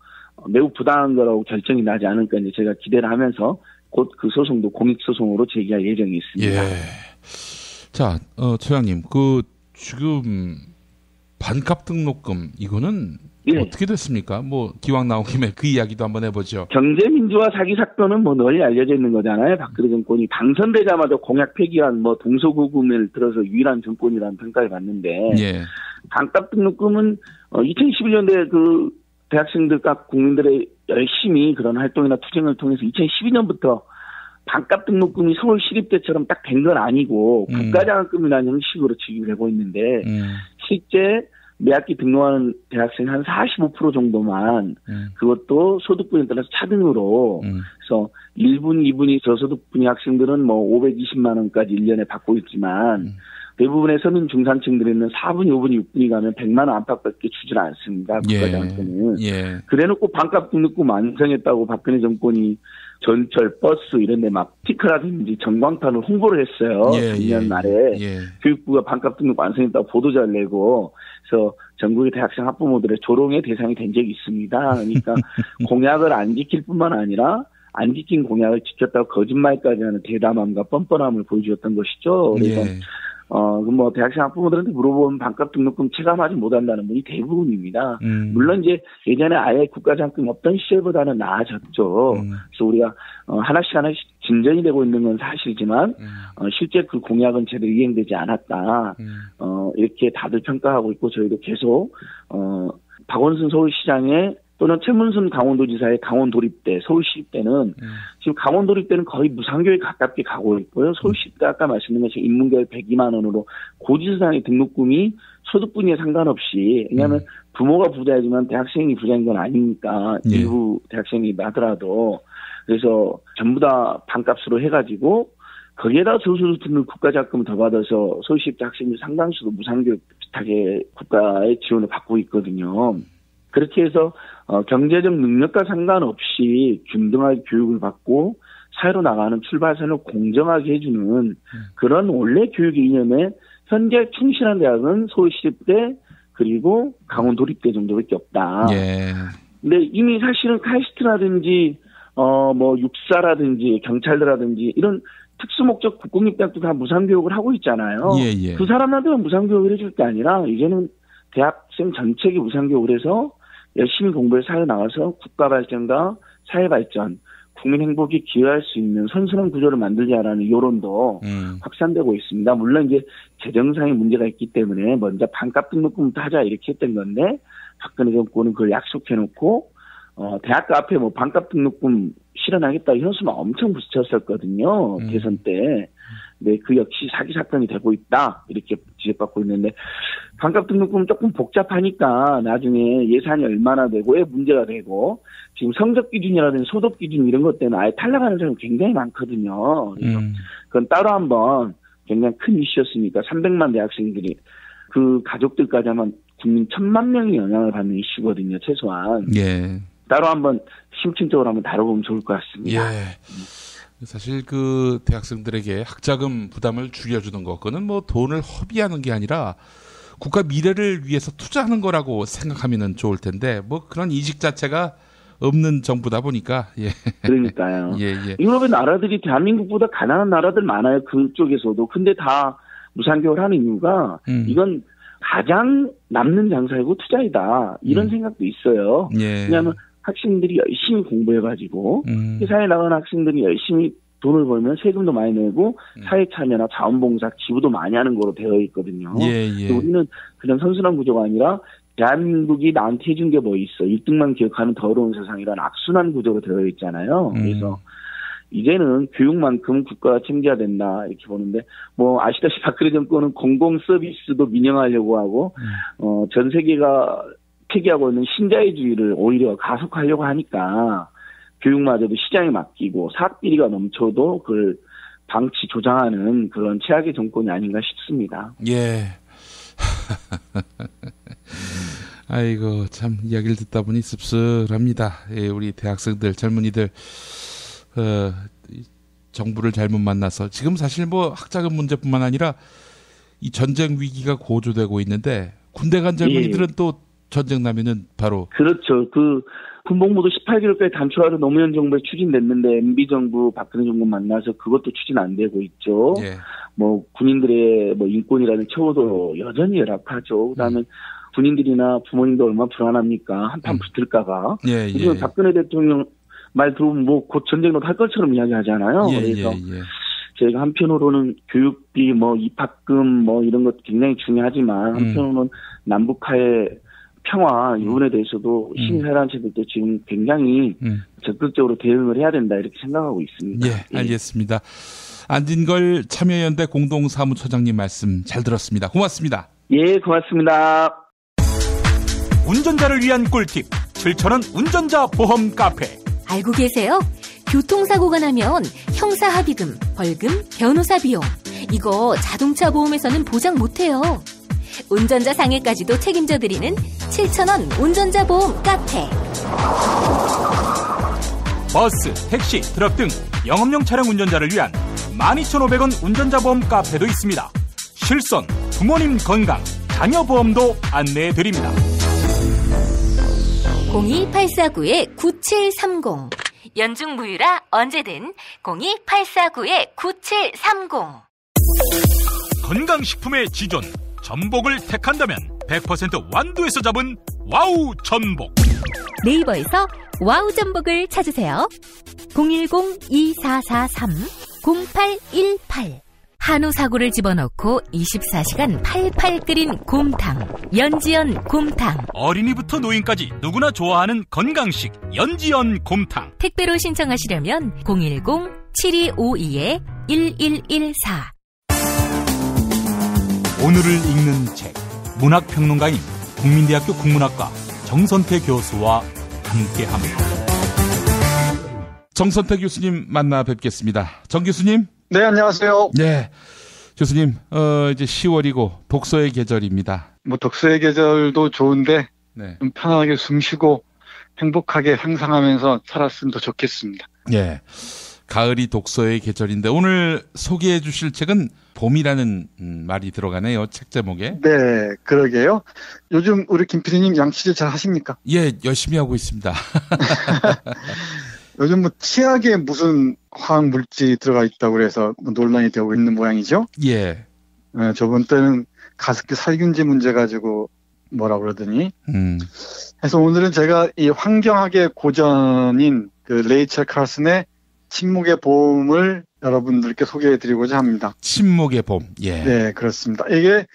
매우 부당한 거라고 결정이 나지 않을까 이제 제가 기대를 하면서 곧 그 소송도 공익소송으로 제기할 예정이 있습니다. 예. 자, 처장님, 지금 반값 등록금 이거는 예. 어떻게 됐습니까? 뭐 기왕 나온 김에 그 이야기도 한번 해보죠. 경제민주화 사기 사건은 뭐 널리 알려져 있는 거잖아요. 박근혜 정권이 당선되자마자 공약 폐기한 뭐 동서고금을 들어서 유일한 정권이라는 평가를 받는데 예. 반값 등록금은 2011년도에 그 대학생들과 국민들의 열심히 그런 활동이나 투쟁을 통해서 2012년부터 반값 등록금이 서울시립대처럼 딱 된 건 아니고 국가장학금이라는 형식으로 지급되고 있는데 실제 매학기 등록하는 대학생 한 45% 정도만 그것도 소득분에 따라서 차등으로 그래서 1분, 2분이 저소득분위 학생들은 뭐 520만 원까지 1년에 받고 있지만 대부분의 서민 중산층들은 4분, 5분, 6분이 가면 100만 원 안팎밖에 주질 않습니다. 국가장학금은. 예. 그래놓고 반값 등록금 완성했다고 박근혜 정권이 전철, 버스 이런 데 막 스티커라든지 전광판을 홍보를 했어요. 작년 말에. 교육부가 반값 등록 완성했다고 보도자를 내고 그래서 전국의 대학생 학부모들의 조롱의 대상이 된 적이 있습니다. 그러니까 공약을 안 지킬 뿐만 아니라 안 지킨 공약을 지켰다고 거짓말까지 하는 대담함과 뻔뻔함을 보여주었던 것이죠. 그래서 뭐 대학생 학부모들한테 물어보면 반값 등록금 체감하지 못한다는 분이 대부분입니다. 물론 이제 예전에 아예 국가장학금 없던 시절보다는 나아졌죠. 그래서 우리가 하나씩 진전이 되고 있는 건 사실이지만 실제 그 공약은 제대로 이행되지 않았다. 이렇게 다들 평가하고 있고 저희도 계속 박원순 서울시장의 또는 최문순 강원도지사의 강원도립대, 서울시립대는 지금 강원도립대는 거의 무상교에 가깝게 가고 있고요. 서울시립대 아까 말씀드린 것처럼 인문계열 102만 원으로 고지사상의 등록금이 소득분위에 상관없이 왜냐하면 부모가 부자이지만 대학생이 부자인 건 아니니까 일부 대학생이 나더라도 그래서 전부 다 반값으로 해가지고 거기에다 저소득 등록 국가장학금을 더 받아서 서울시립대 학생들 상당수도 무상교육 비슷하게 국가의 지원을 받고 있거든요. 그렇게 해서 경제적 능력과 상관없이 균등하게 교육을 받고 사회로 나가는 출발선을 공정하게 해주는 그런 원래 교육 이념에 현재 충실한 대학은 서울시립대 그리고 강원도립대 정도밖에 없다. 예. 근데 이미 사실은 카이스트라든지 뭐 육사라든지 경찰대라든지 이런 특수목적 국공립대학도 다 무상교육을 하고 있잖아요. 예. 그 사람한테만 무상교육을 해줄 게 아니라 이제는 대학생 전체에게 무상교육을 해서 열심히 공부해서 사회 나가서 국가 발전과 사회 발전, 국민 행복에 기여할 수 있는 선순환 구조를 만들자라는 여론도 확산되고 있습니다. 물론 이제 재정상의 문제가 있기 때문에 먼저 반값 등록금부터 하자 이렇게 했던 건데 박근혜 정권은 그걸 약속해놓고 대학교 앞에 뭐 반값 등록금 실현하겠다 현수막 엄청 붙였었거든요. 대선 때. 네, 그 역시 사기 사건이 되고 있다 이렇게 지적받고 있는데 반값 등록금 조금 복잡하니까 나중에 예산이 얼마나 되고 왜 문제가 되고 지금 성적 기준이라든지 소득 기준 이런 것 때문에 아예 탈락하는 사람이 굉장히 많거든요. 그래서 그건 따로 한번 굉장히 큰 이슈였으니까 300만 대학생들이 그 가족들까지 하면 국민 1000만 명이 영향을 받는 이슈거든요. 최소한. 예. 따로 한번 심층적으로 한번 다뤄보면 좋을 것 같습니다. 예. 사실 그 대학생들에게 학자금 부담을 줄여주는 거, 그거는 뭐 돈을 허비하는 게 아니라 국가 미래를 위해서 투자하는 거라고 생각하면은 좋을 텐데 뭐 그런 인식 자체가 없는 정부다 보니까 예. 그러니까요. 예. 유럽의 나라들이 대한민국보다 가난한 나라들 많아요. 그쪽에서도. 근데 다 무상교육을 하는 이유가 이건 가장 남는 장사이고 투자이다. 이런 생각도 있어요. 예. 왜냐하면 학생들이 열심히 공부해가지고 사회에 나가는 학생들이 열심히 돈을 벌면 세금도 많이 내고 사회 참여나 자원봉사 기부도 많이 하는 거로 되어 있거든요. 예. 우리는 그냥 선순환 구조가 아니라 대한민국이 나한테 해준 게 뭐 있어. 1등만 기억하는 더러운 세상이라는 악순환 구조로 되어 있잖아요. 그래서 이제는 교육만큼 국가가 챙겨야 된다 이렇게 보는데 뭐 아시다시피 박근혜 정권은 공공 서비스도 민영화하려고 하고 전 세계가 폐기하고 있는 신자유주의를 오히려 가속하려고 하니까 교육마저도 시장에 맡기고 사학비리가 넘쳐도 그걸 방치 조장하는 그런 최악의 정권이 아닌가 싶습니다. 예. 아이고 참 이야기를 듣다 보니 씁쓸합니다. 예, 우리 대학생들 젊은이들 정부를 잘못 만나서 지금 사실 뭐 학자금 문제뿐만 아니라 이 전쟁 위기가 고조되고 있는데 군대 간 젊은이들은 또 전쟁 나면은 바로 그렇죠. 그 군복무도 18개월까지 단축하러 노무현 정부에 추진됐는데 MB 정부 박근혜 정부 만나서 그것도 추진 안 되고 있죠. 예. 뭐 군인들의 뭐 인권이라는 처우도 여전히 열악하죠. 그다음에 군인들이나 부모님도 얼마나 불안합니까? 한판 붙을까봐. 예, 예. 요즘 박근혜 대통령 말 들어보면 뭐 곧 전쟁도 할 것처럼 이야기하잖아요. 예, 그래서 예, 예. 저희가 한편으로는 교육비, 뭐 입학금, 뭐 이런 것 굉장히 중요하지만 한편으로는 남북한의 평화 이 부분에 대해서도 시민사회단체들도 지금 굉장히 적극적으로 대응을 해야 된다 이렇게 생각하고 있습니다. 예, 알겠습니다. 안진걸 참여연대 공동사무처장님 말씀 잘 들었습니다. 고맙습니다. 예, 고맙습니다. 운전자를 위한 꿀팁 7,000원 운전자 보험 카페. 알고 계세요? 교통사고가 나면 형사합의금, 벌금, 변호사 비용 이거 자동차 보험에서는 보장 못해요. 운전자 상해까지도 책임져드리는 7,000원 운전자 보험 카페. 버스, 택시, 트럭 등 영업용 차량 운전자를 위한 12,500원 운전자 보험 카페도 있습니다. 실손, 부모님 건강, 자녀 보험도 안내해드립니다. 02849-9730 연중 무휴라 언제든 02849-9730. 건강식품의 지존 전복을 택한다면 100% 완도에서 잡은 와우 전복. 네이버에서 와우 전복을 찾으세요. 010-2443-0818. 한우 사고를 집어넣고 24시간 팔팔 끓인 곰탕, 연지연 곰탕. 어린이부터 노인까지 누구나 좋아하는 건강식 연지연 곰탕. 택배로 신청하시려면 010-7252-1114. 오늘을 읽는 책, 문학평론가인 국민대학교 국문학과 정선태 교수와 함께합니다. 정선태 교수님 만나 뵙겠습니다. 정 교수님. 네, 안녕하세요. 네. 교수님, 이제 10월이고 독서의 계절입니다. 뭐 독서의 계절도 좋은데 네. 좀 편안하게 숨 쉬고 행복하게 상상하면서 살았으면 더 좋겠습니다. 예. 가을이 독서의 계절인데 오늘 소개해 주실 책은 봄이라는 말이 들어가네요. 책 제목에. 네, 그러게요. 요즘 우리 김 PD님 양치질 잘 하십니까? 예, 열심히 하고 있습니다. 요즘 뭐 치약에 무슨 화학 물질이 들어가 있다고 그래서 논란이 되고 있는 모양이죠. 예. 저번 때는 가습기 살균제 문제 가지고 뭐라 그러더니. 그래서 오늘은 제가 이 환경학의 고전인 그 레이첼 칼슨의 침묵의 봄을 여러분들께 소개해드리고자 합니다. 침묵의 봄. 예. 네, 그렇습니다. 이게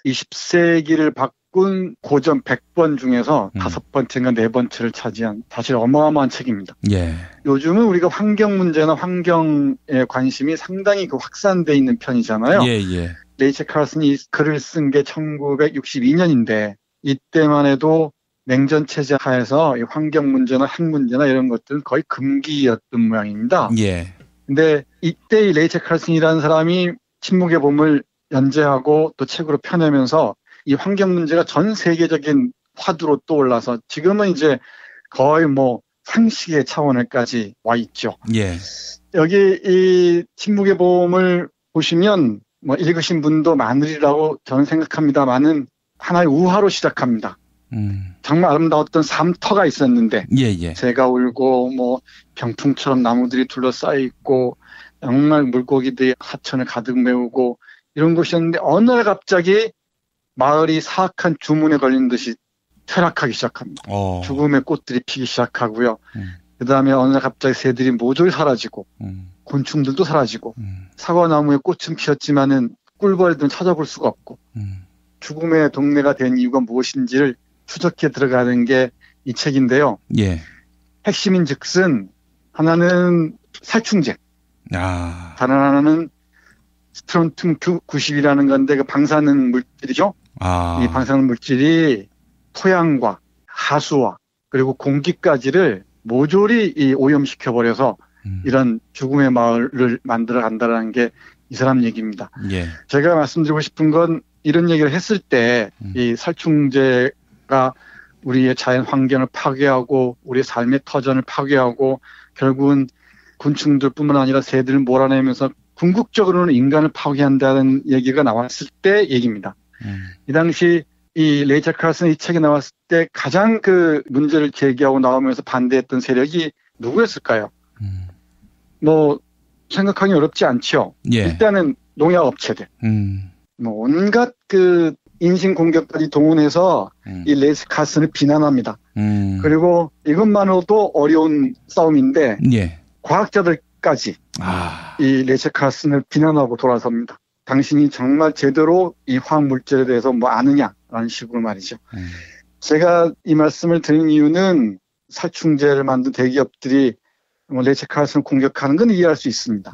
20세기를 바꾼 고전 100권 중에서 5번째인가 4번째를 차지한 사실 어마어마한 책입니다. 예. 요즘은 우리가 환경 문제나 환경에 관심이 상당히 확산돼 있는 편이잖아요. 예, 예. 레이첼 칼슨이 글을 쓴 게 1962년인데 이때만 해도 냉전 체제 하에서 이 환경 문제나 핵 문제나 이런 것들은 거의 금기였던 모양입니다. 예. 근데 이때 이 레이첼 칼슨이라는 사람이 침묵의 봄을 연재하고 또 책으로 펴내면서 이 환경 문제가 전 세계적인 화두로 떠올라서 지금은 이제 거의 뭐 상식의 차원에까지 와 있죠. 예. 여기 이 침묵의 봄을 보시면 뭐 읽으신 분도 많으리라고 저는 생각합니다만은 하나의 우화로 시작합니다. 정말 아름다웠던 삶터가 있었는데 예. 새가 울고 뭐 병풍처럼 나무들이 둘러싸여 있고 정말 물고기들이 하천을 가득 메우고 이런 곳이었는데 어느 날 갑자기 마을이 사악한 주문에 걸린 듯이 퇴락하기 시작합니다. 죽음의 꽃들이 피기 시작하고요. 그다음에 어느 날 갑자기 새들이 모조리 사라지고 곤충들도 사라지고 사과나무에 꽃은 피었지만은 꿀벌들은 찾아볼 수가 없고 죽음의 동네가 된 이유가 무엇인지를 추적해 들어가는 게 이 책인데요. 예. 핵심인 즉슨 하나는 살충제. 다른 하나는 스트론튬 90이라는 건데 그 방사능 물질이죠. 이 방사능 물질이 토양과 하수와 그리고 공기까지를 모조리 오염시켜버려서 이런 죽음의 마을을 만들어 간다는 게 이 사람 얘기입니다. 예. 제가 말씀드리고 싶은 건 이런 얘기를 했을 때 이 살충제가 우리의 자연 환경을 파괴하고 우리의 삶의 터전을 파괴하고 결국은 곤충들뿐만 아니라 새들을 몰아내면서 궁극적으로는 인간을 파괴한다는 얘기가 나왔을 때 얘기입니다. 이 당시 이 레이첼 카슨의 이 책이 나왔을 때 가장 그 문제를 제기하고 나오면서 반대했던 세력이 누구였을까요? 뭐 생각하기 어렵지 않죠. 예. 일단은 농약업체들. 뭐 온갖 그 인신 공격까지 동원해서 이 레이첼 카슨을 비난합니다. 그리고 이것만으로도 어려운 싸움인데 예. 과학자들까지 이 레이첼 카슨을 비난하고 돌아섭니다. 당신이 정말 제대로 이 화학 물질에 대해서 뭐 아느냐라는 식으로 말이죠. 제가 이 말씀을 드린 이유는 살충제를 만든 대기업들이 뭐 레이첼 카슨을 공격하는 건 이해할 수 있습니다.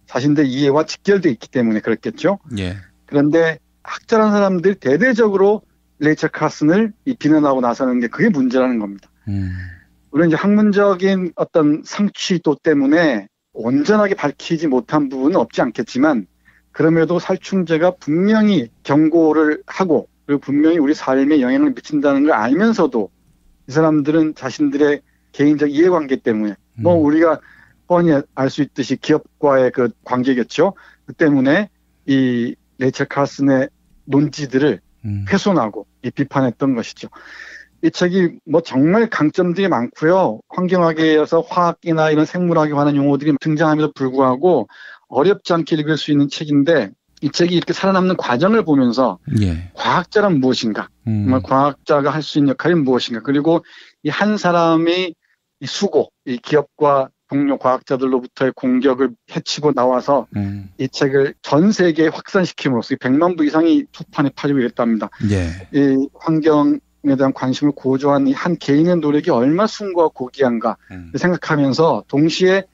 자신들 이해와 직결되어 있기 때문에 그렇겠죠. 예. 그런데 학자라는 사람들이 대대적으로 레이첼 카슨을 비난하고 나서는 게 그게 문제라는 겁니다. 물론 이제 학문적인 어떤 상취도 때문에 온전하게 밝히지 못한 부분은 없지 않겠지만 그럼에도 살충제가 분명히 경고를 하고 그리고 분명히 우리 삶에 영향을 미친다는 걸 알면서도 이 사람들은 자신들의 개인적 이해관계 때문에 뭐 우리가 뻔히 알 수 있듯이 기업과의 그 관계겠죠. 그 때문에 이 레이첼 카슨의 논지들을 훼손하고 비판했던 것이죠. 이 책이 뭐 정말 강점들이 많고요. 환경학에서 화학이나 이런 생물학에 관한 용어들이 등장함에도 불구하고 어렵지 않게 읽을 수 있는 책인데 이 책이 이렇게 살아남는 과정을 보면서 예. 과학자란 무엇인가, 정말 과학자가 할 수 있는 역할이 무엇인가, 그리고 이 한 사람의 이 수고, 이 기업과 동료 과학자들로부터의 공격을 해치고 나와서 이 책을 전 세계에 확산시킴으로써 100만 부 이상이 투판에 팔리고 이랬답니다. 예. 이 환경에 대한 관심을 고조한 이 한 개인의 노력이 얼마나 숭고하고 고귀한가 생각하면서 동시에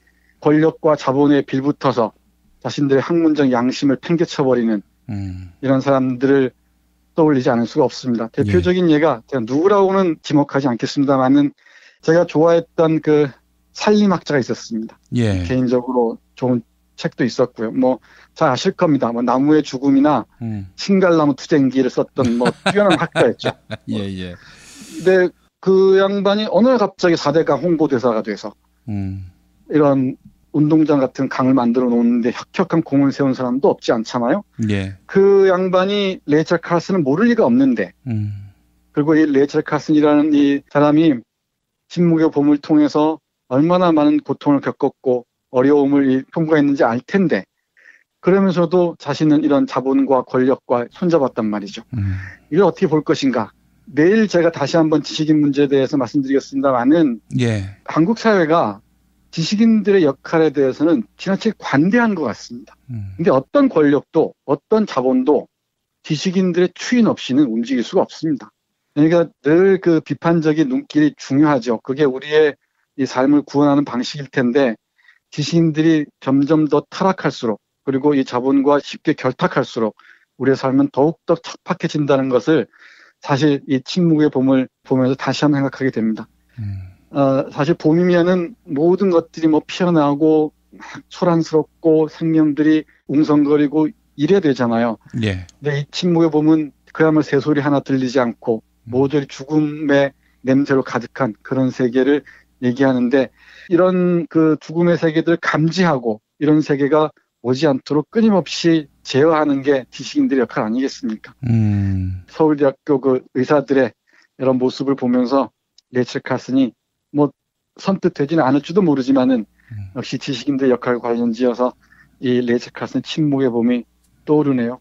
권력과 자본에 빌붙어서 자신들의 학문적 양심을 팽개쳐버리는 이런 사람들을 떠올리지 않을 수가 없습니다. 대표적인 예가 제가 누구라고는 지목하지 않겠습니다만은 제가 좋아했던 그 산림학자가 있었습니다. 예. 개인적으로 좋은 책도 있었고요. 뭐 잘 아실 겁니다. 뭐 나무의 죽음이나 신갈나무 투쟁기를 썼던 뭐 뛰어난 학자였죠. 예. 근데 그 양반이 어느 날 갑자기 4대강 홍보대사가 돼서 이런 운동장 같은 강을 만들어 놓는데 혁혁한 공을 세운 사람도 없지 않잖아요. 예. 그 양반이 레이첼 카슨을 모를 리가 없는데 그리고 이 레이첼 카슨이라는 이 사람이 침묵의 봄을 통해서 얼마나 많은 고통을 겪었고 어려움을 통과했는지 알 텐데 그러면서도 자신은 이런 자본과 권력과 손잡았단 말이죠. 이걸 어떻게 볼 것인가. 내일 제가 다시 한번 지식인 문제에 대해서 말씀드리겠습니다만은 예. 한국 사회가 지식인들의 역할에 대해서는 지나치게 관대한 것 같습니다. 근데 어떤 권력도 어떤 자본도 지식인들의 추인 없이는 움직일 수가 없습니다. 그러니까 늘 그 비판적인 눈길이 중요하죠. 그게 우리의 이 삶을 구원하는 방식일 텐데 지식인들이 점점 더 타락할수록 그리고 이 자본과 쉽게 결탁할수록 우리의 삶은 더욱더 척박해진다는 것을 사실 이 침묵의 봄을 보면서 다시 한번 생각하게 됩니다. 사실 봄이면은 모든 것들이 뭐 피어나고 소란스럽고 생명들이 웅성거리고 이래야 되잖아요. 예. 근데 이 침묵의 봄은 그야말로 새소리 하나 들리지 않고 모조리 죽음의 냄새로 가득한 그런 세계를 얘기하는데 이런 그 죽음의 세계들을 감지하고 이런 세계가 오지 않도록 끊임없이 제어하는 게 지식인들의 역할 아니겠습니까? 서울대학교 그 의사들의 이런 모습을 보면서 레이첼 카슨이 뭐 선뜻 되지는 않을지도 모르지만은 역시 지식인들의 역할을 관련지어서 이 레이첼 카슨 침묵의 봄이 떠오르네요.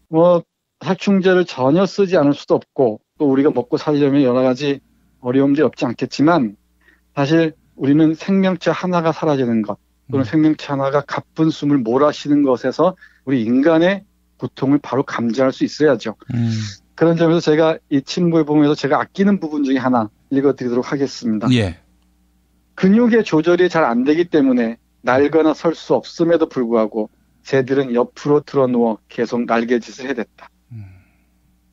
뭐 살충제를 전혀 쓰지 않을 수도 없고 또 우리가 먹고 살려면 여러 가지 어려움들이 없지 않겠지만 사실 우리는 생명체 하나가 사라지는 것 또는 생명체 하나가 가쁜 숨을 몰아쉬는 것에서 우리 인간의 고통을 바로 감지할 수 있어야죠. 그런 점에서 제가 이 침묵의 봄에서 제가 아끼는 부분 중에 하나 읽어드리도록 하겠습니다. 예. 근육의 조절이 잘 안 되기 때문에 날거나 설 수 없음에도 불구하고 새들은 옆으로 틀어누워 계속 날개짓을 해댔다.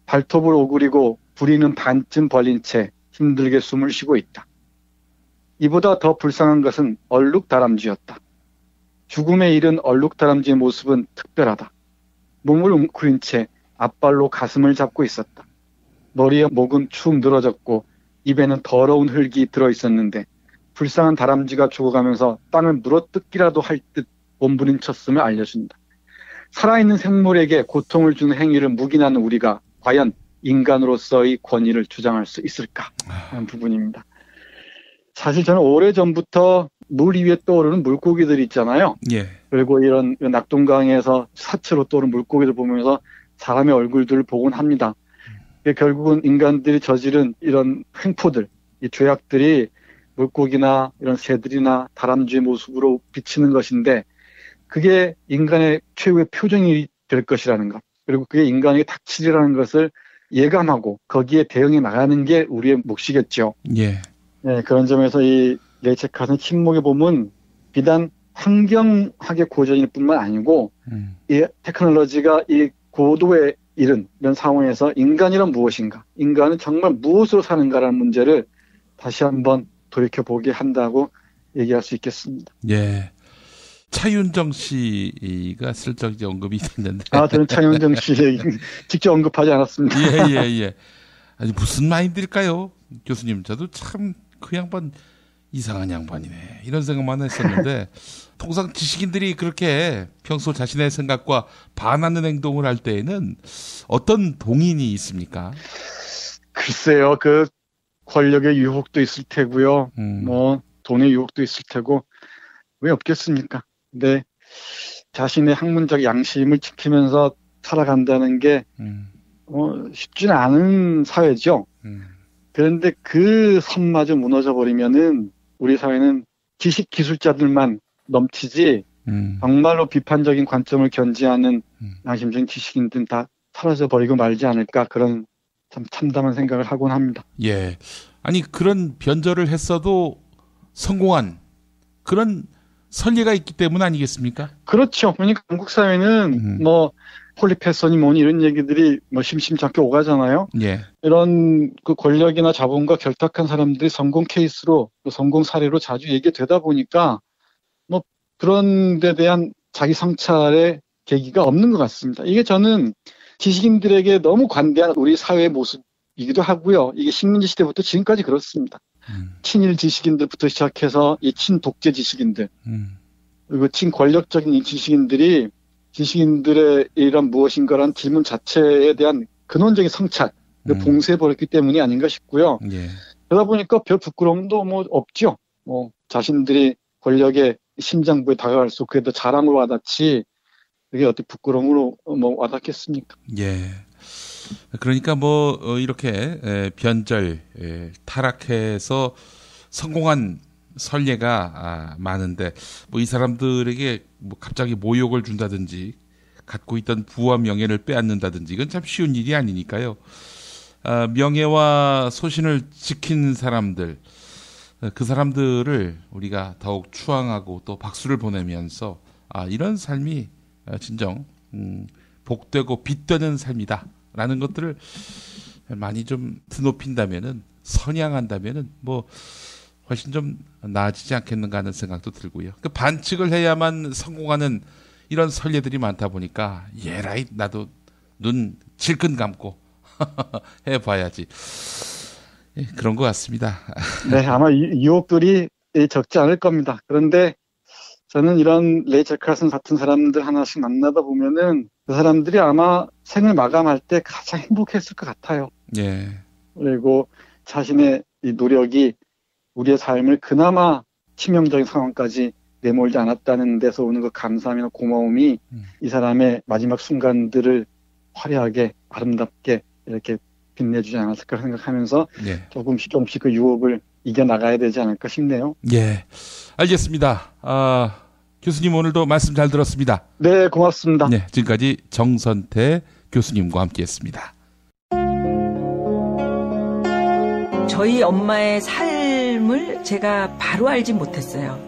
발톱을 오그리고 부리는 반쯤 벌린 채 힘들게 숨을 쉬고 있다. 이보다 더 불쌍한 것은 얼룩다람쥐였다. 죽음에 이른 얼룩다람쥐의 모습은 특별하다. 몸을 웅크린 채 앞발로 가슴을 잡고 있었다. 머리의 목은 축 늘어졌고 입에는 더러운 흙이 들어있었는데 불쌍한 다람쥐가 죽어가면서 땅을 물어뜯기라도 할 듯 몸부림쳤음을 알려준다. 살아있는 생물에게 고통을 주는 행위를 묵인하는 우리가 과연 인간으로서의 권위를 주장할 수 있을까 하는 부분입니다. 사실 저는 오래전부터 물 위에 떠오르는 물고기들 있잖아요. 예. 그리고 이런 낙동강에서 사체로 떠오르는 물고기들 보면서 사람의 얼굴들을 보곤 합니다. 결국은 인간들이 저지른 이런 횡포들, 이 죄악들이 물고기나 이런 새들이나 다람쥐의 모습으로 비치는 것인데 그게 인간의 최후의 표정이 될 것이라는 것. 그리고 그게 인간에게 닥치리라는 것을 예감하고 거기에 대응해 나가는 게 우리의 몫이겠죠. 예. 네, 그런 점에서 이 레이첼 카슨의 침묵의 봄은 비단 환경학의 고전일 뿐만 아니고 이 테크놀로지가 이 고도에 이른 이런 상황에서 인간이란 무엇인가, 인간은 정말 무엇으로 사는가라는 문제를 다시 한번 돌이켜보게 한다고 얘기할 수 있겠습니다. 예. 차윤정 씨가 슬쩍 이제 언급이 됐는데. 저는 차윤정 씨 직접 언급하지 않았습니다. 예. 아니, 무슨 마인드일까요? 교수님, 저도 참 그 양반 이상한 양반이네. 이런 생각만 했었는데, 통상 지식인들이 그렇게 평소 자신의 생각과 반하는 행동을 할 때에는 어떤 동인이 있습니까? 글쎄요, 그 권력의 유혹도 있을 테고요. 뭐 돈의 유혹도 있을 테고 왜 없겠습니까? 근데 자신의 학문적 양심을 지키면서 살아간다는 게 쉽지는 않은 사회죠. 그런데 그 선마저 무너져 버리면은 우리 사회는 지식 기술자들만 넘치지 정말로 비판적인 관점을 견지하는 양심적인 지식인들은 다 사라져 버리고 말지 않을까, 그런 참 참담한 생각을 하곤 합니다. 예. 아니, 그런 변절을 했어도 성공한 그런 선례가 있기 때문 아니겠습니까? 그렇죠. 그러니까 한국 사회는 뭐 폴리페서니 뭐니 이런 얘기들이 뭐 심심치 않게 오가잖아요. 예. 이런 그 권력이나 자본과 결탁한 사람들이 성공 케이스로, 성공 사례로 자주 얘기되다 보니까 뭐 그런 데 대한 자기 성찰의 계기가 없는 것 같습니다. 이게 저는 지식인들에게 너무 관대한 우리 사회의 모습이기도 하고요. 이게 식민지 시대부터 지금까지 그렇습니다. 친일 지식인들부터 시작해서 이 친독재 지식인들, 그리고 친권력적인 이 지식인들이 지식인들의 이런 무엇인가라는 질문 자체에 대한 근원적인 성찰을 봉쇄해버렸기 때문이 아닌가 싶고요. 예. 그러다 보니까 별 부끄러움도 뭐 없죠. 뭐 자신들이 권력의 심장부에 다가갈수록 그게 더 자랑으로 와닿지, 그게 어떻게 부끄러움으로 뭐 와닿겠습니까? 예. 그러니까 뭐 이렇게 변절, 타락해서 성공한 선례가 많은데, 뭐 이 사람들에게 뭐 갑자기 모욕을 준다든지 갖고 있던 부와 명예를 빼앗는다든지 이건 참 쉬운 일이 아니니까요. 명예와 소신을 지킨 사람들, 그 사람들을 우리가 더욱 추앙하고 또 박수를 보내면서 이런 삶이 진정 복되고 빛되는 삶이다라는 것들을 많이 좀 드높인다면은, 선양한다면은 뭐 훨씬 좀 나아지지 않겠는가 하는 생각도 들고요. 그 반칙을 해야만 성공하는 이런 선례들이 많다 보니까 예라이 나도 눈 질끈 감고 해봐야지. 예, 그런 것 같습니다. 네, 아마 유혹들이 적지 않을 겁니다. 그런데 저는 이런 레이첼 카슨 같은 사람들 하나씩 만나다 보면은 그 사람들이 아마 생을 마감할 때 가장 행복했을 것 같아요. 예. 그리고 자신의 이 노력이 우리의 삶을 그나마 치명적인 상황까지 내몰지 않았다는 데서 오는 그 감사함이나 고마움이 이 사람의 마지막 순간들을 화려하게 아름답게 이렇게 빛내주지 않았을까 생각하면서 예. 조금씩 그 유혹을 이겨나가야 되지 않을까 싶네요. 예, 알겠습니다. 교수님 오늘도 말씀 잘 들었습니다. 네, 고맙습니다. 네, 지금까지 정선태 교수님과 함께했습니다. 저희 엄마의 삶을 제가 바로 알지 못했어요.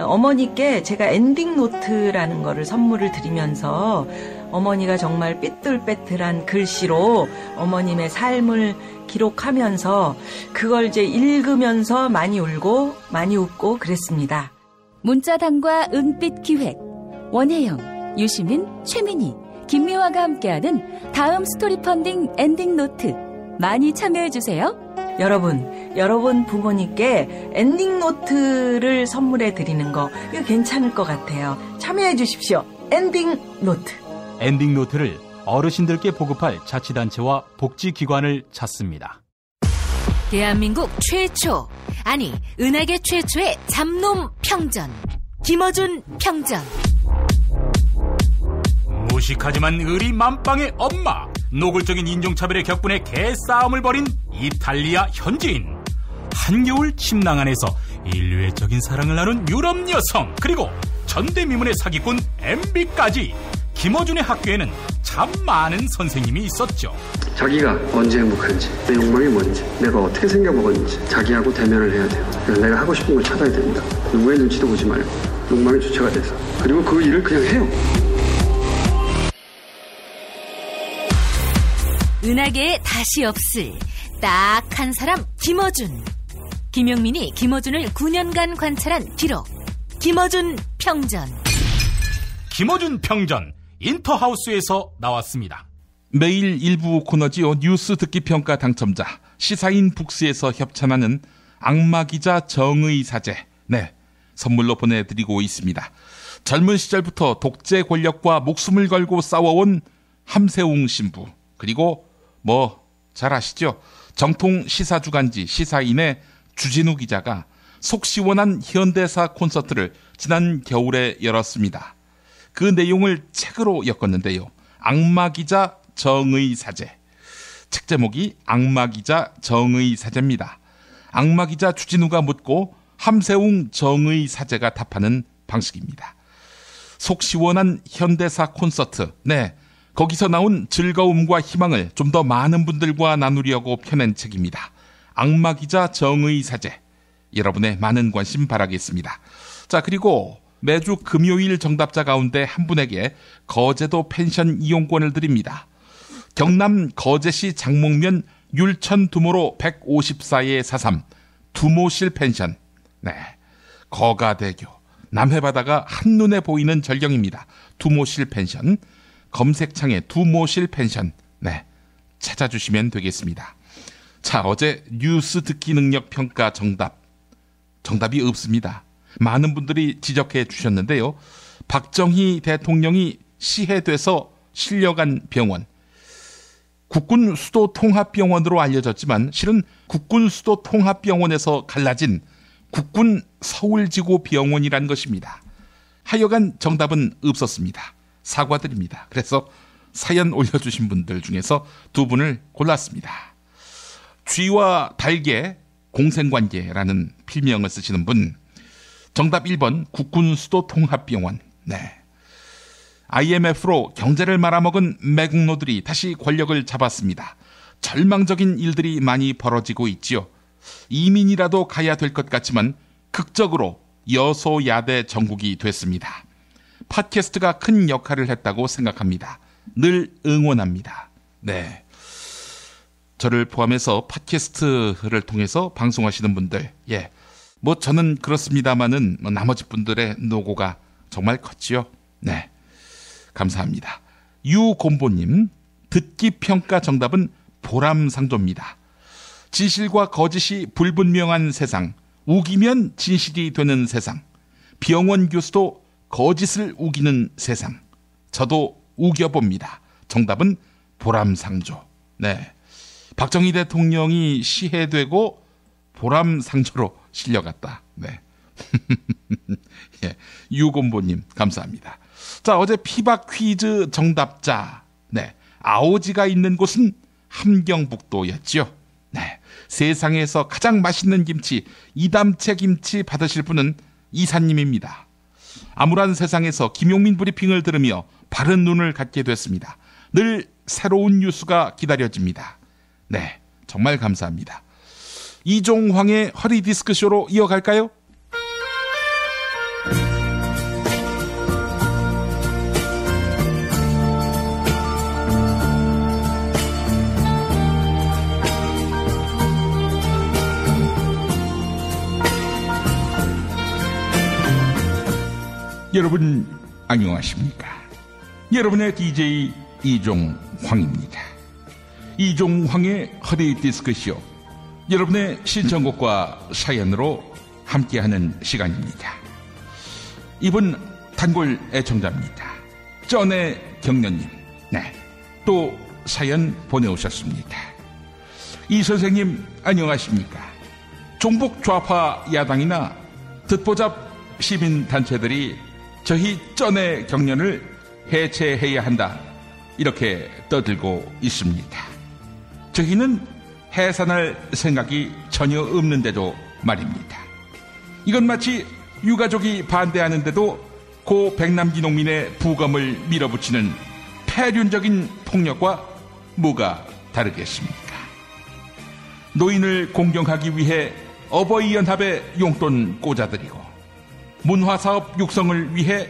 어머니께 제가 엔딩 노트라는 거를 선물을 드리면서 어머니가 정말 삐뚤빼뚤한 글씨로 어머님의 삶을 기록하면서 그걸 이제 읽으면서 많이 울고 많이 웃고 그랬습니다. 문자당과 은빛 기획, 원혜영, 유시민, 최민희, 김미화가 함께하는 다음 스토리 펀딩 엔딩 노트 많이 참여해주세요. 여러분 부모님께 엔딩 노트를 선물해 드리는 거 이거 괜찮을 것 같아요. 참여해 주십시오. 엔딩 노트. 엔딩 노트를 어르신들께 보급할 자치단체와 복지기관을 찾습니다. 대한민국 최초, 아니 은하계 최초의 잡놈 평전, 김어준 평전. 무식하지만 의리 만빵의 엄마, 노골적인 인종차별의 격분에 개싸움을 벌인 이탈리아 현지인, 한겨울 침낭 안에서 인류애적인 사랑을 나눈 유럽 여성, 그리고 전대미문의 사기꾼 MB까지 김어준의 학교에는 참 많은 선생님이 있었죠. 자기가 언제 행복한지, 내 욕망이 뭔지, 내가 어떻게 생겨먹었는지 자기하고 대면을 해야 돼요. 그래서 내가 하고 싶은 걸 찾아야 됩니다. 누구의 눈치도 보지 말고 욕망의 주체가 돼서. 그리고 그 일을 그냥 해요. 은하계에 다시 없을 딱 한 사람 김어준. 김용민이 김어준을 9년간 관찰한 기록. 김어준 평전. 김어준 평전, 인터하우스에서 나왔습니다. 매일 일부 코너지요. 뉴스 듣기 평가 당첨자, 시사인 북스에서 협찬하는 악마기자 정의사제, 네, 선물로 보내드리고 있습니다. 젊은 시절부터 독재 권력과 목숨을 걸고 싸워온 함세웅 신부, 그리고 잘 아시죠? 정통 시사주간지 시사인의 주진우 기자가 속 시원한 현대사 콘서트를 지난 겨울에 열었습니다. 그 내용을 책으로 엮었는데요. 악마기자 정의사제. 책 제목이 악마기자 정의사제입니다. 악마기자 주진우가 묻고 함세웅 정의사제가 답하는 방식입니다. 속 시원한 현대사 콘서트. 네, 거기서 나온 즐거움과 희망을 좀 더 많은 분들과 나누려고 펴낸 책입니다. 악마기자 정의사제. 여러분의 많은 관심 바라겠습니다. 자, 그리고 매주 금요일 정답자 가운데 한 분에게 거제도 펜션 이용권을 드립니다. 경남 거제시 장목면 율천 두모로 154에 43 두모실 펜션. 네, 거가대교 남해바다가 한눈에 보이는 절경입니다. 두모실 펜션. 검색창에 두모실 펜션, 네, 찾아주시면 되겠습니다. 자, 어제 뉴스 듣기 능력 평가 정답이 없습니다. 많은 분들이 지적해 주셨는데요. 박정희 대통령이 시해돼서 실려간 병원, 국군 수도 통합병원으로 알려졌지만 실은 국군 수도 통합병원에서 갈라진 국군 서울지구 병원이란 것입니다. 하여간 정답은 없었습니다. 사과드립니다. 그래서 사연 올려주신 분들 중에서 두 분을 골랐습니다. 쥐와 달개 공생관계라는 필명을 쓰시는 분, 정답 1번 국군 수도 통합병원. 네, IMF로 경제를 말아먹은 매국노들이 다시 권력을 잡았습니다. 절망적인 일들이 많이 벌어지고 있지요. 이민이라도 가야 될 것 같지만 극적으로 여소야대 정국이 됐습니다. 팟캐스트가 큰 역할을 했다고 생각합니다. 늘 응원합니다. 네, 저를 포함해서 팟캐스트를 통해서 방송하시는 분들, 예, 저는 그렇습니다만은 나머지 분들의 노고가 정말 컸지요. 네, 감사합니다. 유곰보님, 듣기 평가 정답은 보람상조입니다. 진실과 거짓이 불분명한 세상, 우기면 진실이 되는 세상, 병원 교수도 거짓을 우기는 세상. 저도 우겨봅니다. 정답은 보람상조. 네, 박정희 대통령이 시해되고 보람상조로 실려갔다. 네. 예, 유곰보님 감사합니다. 자, 어제 피박 퀴즈 정답자, 네, 아오지가 있는 곳은 함경북도였죠. 네, 세상에서 가장 맛있는 김치, 이담채 김치 받으실 분은 이사님입니다. 암울한 세상에서 김용민 브리핑을 들으며 바른 눈을 갖게 됐습니다. 늘 새로운 뉴스가 기다려집니다. 네, 정말 감사합니다. 이종황의 허리디스크쇼로 이어갈까요? 여러분 안녕하십니까? 여러분의 DJ 이종황입니다. 이종황의 허리디스크쇼, 여러분의 신청곡과 사연으로 함께하는 시간입니다. 이분 단골 애청자입니다. 쩐의 경련님. 네, 또 사연 보내오셨습니다. 이 선생님 안녕하십니까? 종북 좌파 야당이나 듣보잡 시민단체들이 저희 쩐의 경련을 해체해야 한다 이렇게 떠들고 있습니다. 저희는 해산할 생각이 전혀 없는데도 말입니다. 이건 마치 유가족이 반대하는데도 고 백남기 농민의 부검을 밀어붙이는 폐륜적인 폭력과 뭐가 다르겠습니까? 노인을 공경하기 위해 어버이연합에 용돈 꽂아드리고 문화사업 육성을 위해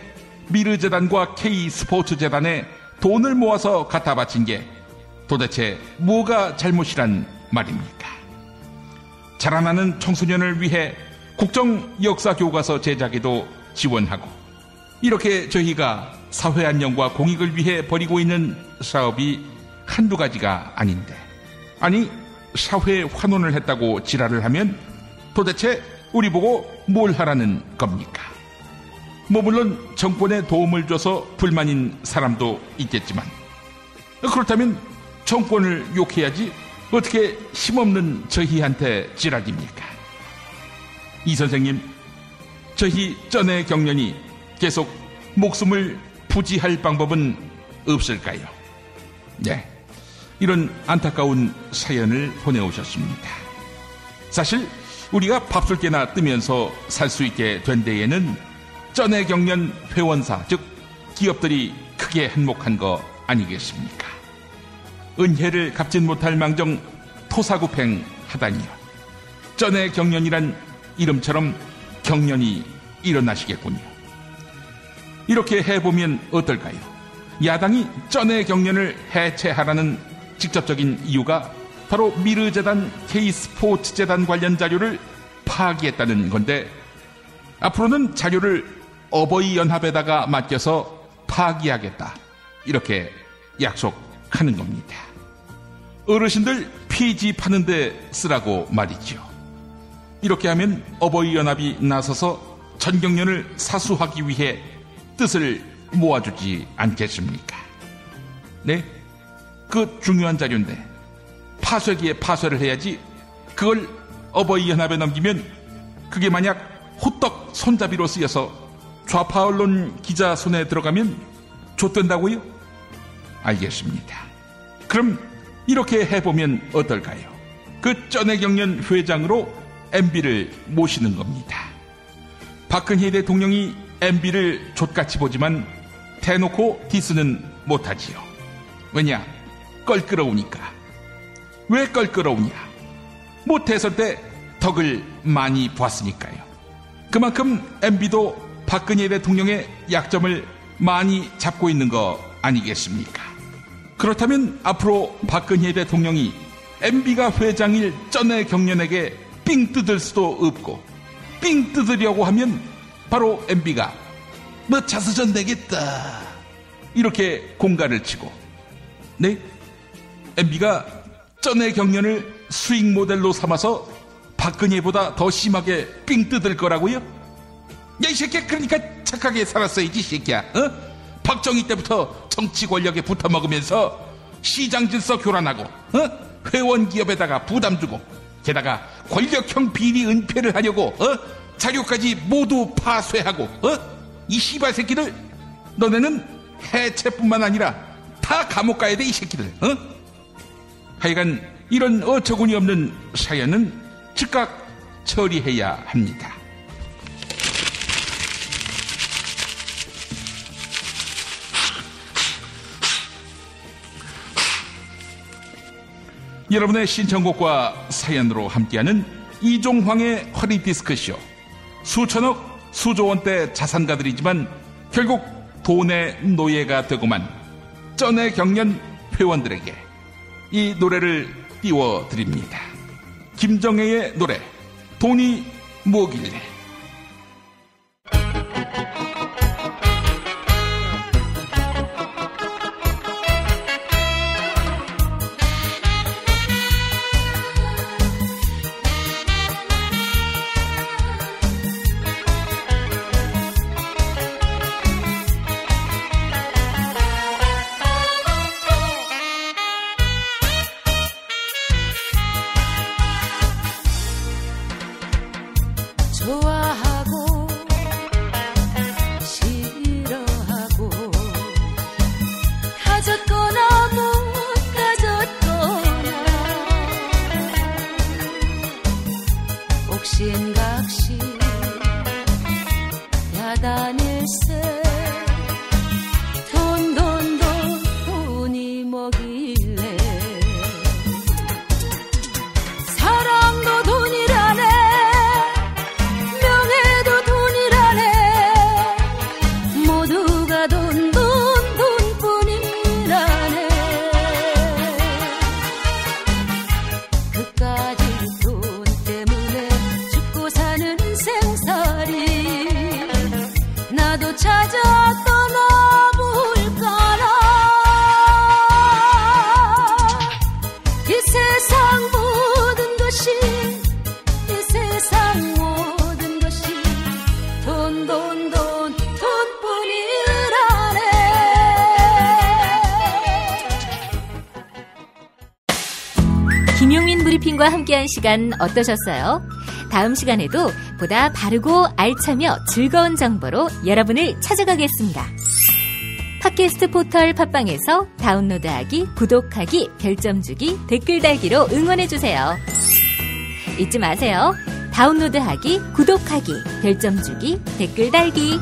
미르재단과 K스포츠재단에 돈을 모아서 갖다 바친 게 도대체 뭐가 잘못이란 말입니까? 자라나는 청소년을 위해 국정역사교과서 제작에도 지원하고 이렇게 저희가 사회안녕과 공익을 위해 벌이고 있는 사업이 한두 가지가 아닌데, 아니 사회 환원을 했다고 지랄을 하면 도대체 우리 보고 뭘 하라는 겁니까? 뭐 물론 정권에 도움을 줘서 불만인 사람도 있겠지만 그렇다면 정권을 욕해야지 어떻게 힘없는 저희한테 지랄입니까? 이 선생님, 저희 쩐의 경련이 계속 목숨을 부지할 방법은 없을까요? 네, 이런 안타까운 사연을 보내오셨습니다. 사실 우리가 밥술깨나 뜨면서 살 수 있게 된 데에는 쩐의 경련 회원사, 즉 기업들이 크게 한몫한 거 아니겠습니까? 은혜를 갚진 못할 망정 토사구팽 하다니요. 쩐의 경련이란 이름처럼 경련이 일어나시겠군요. 이렇게 해보면 어떨까요? 야당이 쩐의 경련을 해체하라는 직접적인 이유가 바로 미르재단, K스포츠재단 관련 자료를 파기했다는 건데, 앞으로는 자료를 어버이연합에다가 맡겨서 파기하겠다 이렇게 약속하는 겁니다. 어르신들 폐지 파는데 쓰라고 말이죠. 이렇게 하면 어버이연합이 나서서 전경련을 사수하기 위해 뜻을 모아주지 않겠습니까? 네? 그 중요한 자료인데 파쇄기에 파쇄를 해야지 그걸 어버이연합에 넘기면 그게 만약 호떡 손잡이로 쓰여서 좌파 언론 기자 손에 들어가면 좆된다고요? 알겠습니다. 그럼 이렇게 해보면 어떨까요? 그 쩐의 경련 회장으로 MB를 모시는 겁니다. 박근혜 대통령이 MB를 족같이 보지만 대놓고 디스는 못하지요. 왜냐? 껄끄러우니까. 왜 껄끄러우냐? 뭐 대선 때 덕을 많이 보았으니까요. 그만큼 MB도 박근혜 대통령의 약점을 많이 잡고 있는 거 아니겠습니까? 그렇다면 앞으로 박근혜 대통령이 MB가 회장일 쩐의 경련에게 삥 뜯을 수도 없고, 삥 뜯으려고 하면 바로 MB가 뭐 자수전 내겠다 이렇게 공갈을 치고, 네? MB가 쩐의 경련을 수익 모델로 삼아서 박근혜보다 더 심하게 삥 뜯을 거라고요? 야, 이 새끼야, 그러니까 착하게 살았어야지, 이 새끼야. 어? 박정희 때부터 정치 권력에 붙어먹으면서 시장 질서 교란하고, 회원 기업에다가 부담 주고, 게다가 권력형 비리 은폐를 하려고 자료까지 모두 파쇄하고, 이 씨발 새끼들, 너네는 해체뿐만 아니라 다 감옥 가야 돼, 이 새끼들. 하여간 이런 어처구니 없는 사연은 즉각 처리해야 합니다. 여러분의 신청곡과 사연으로 함께하는 이종황의 허리디스크쇼. 수천억, 수조원대 자산가들이지만 결국 돈의 노예가 되고만 쩐의 경련 회원들에게 이 노래를 띄워드립니다. 김정혜의 노래, 돈이 뭐길래. 각신각신 야단일세 돈이 뭐길래 사랑도 돈이라네 명예도 돈이라네 모두가 돈뿐이라네 그까지 돈 때문에 죽고 사는 생살이 나도 찾아 떠나볼까나 이 세상 모든 것이 돈뿐이라네. 김용민 브리핑과 함께한 시간 어떠셨어요? 다음 시간에도 보다 바르고 알차며 즐거운 정보로 여러분을 찾아가겠습니다. 팟캐스트 포털 팟빵에서 다운로드하기, 구독하기, 별점 주기, 댓글 달기로 응원해주세요. 잊지 마세요. 다운로드하기, 구독하기, 별점 주기, 댓글 달기.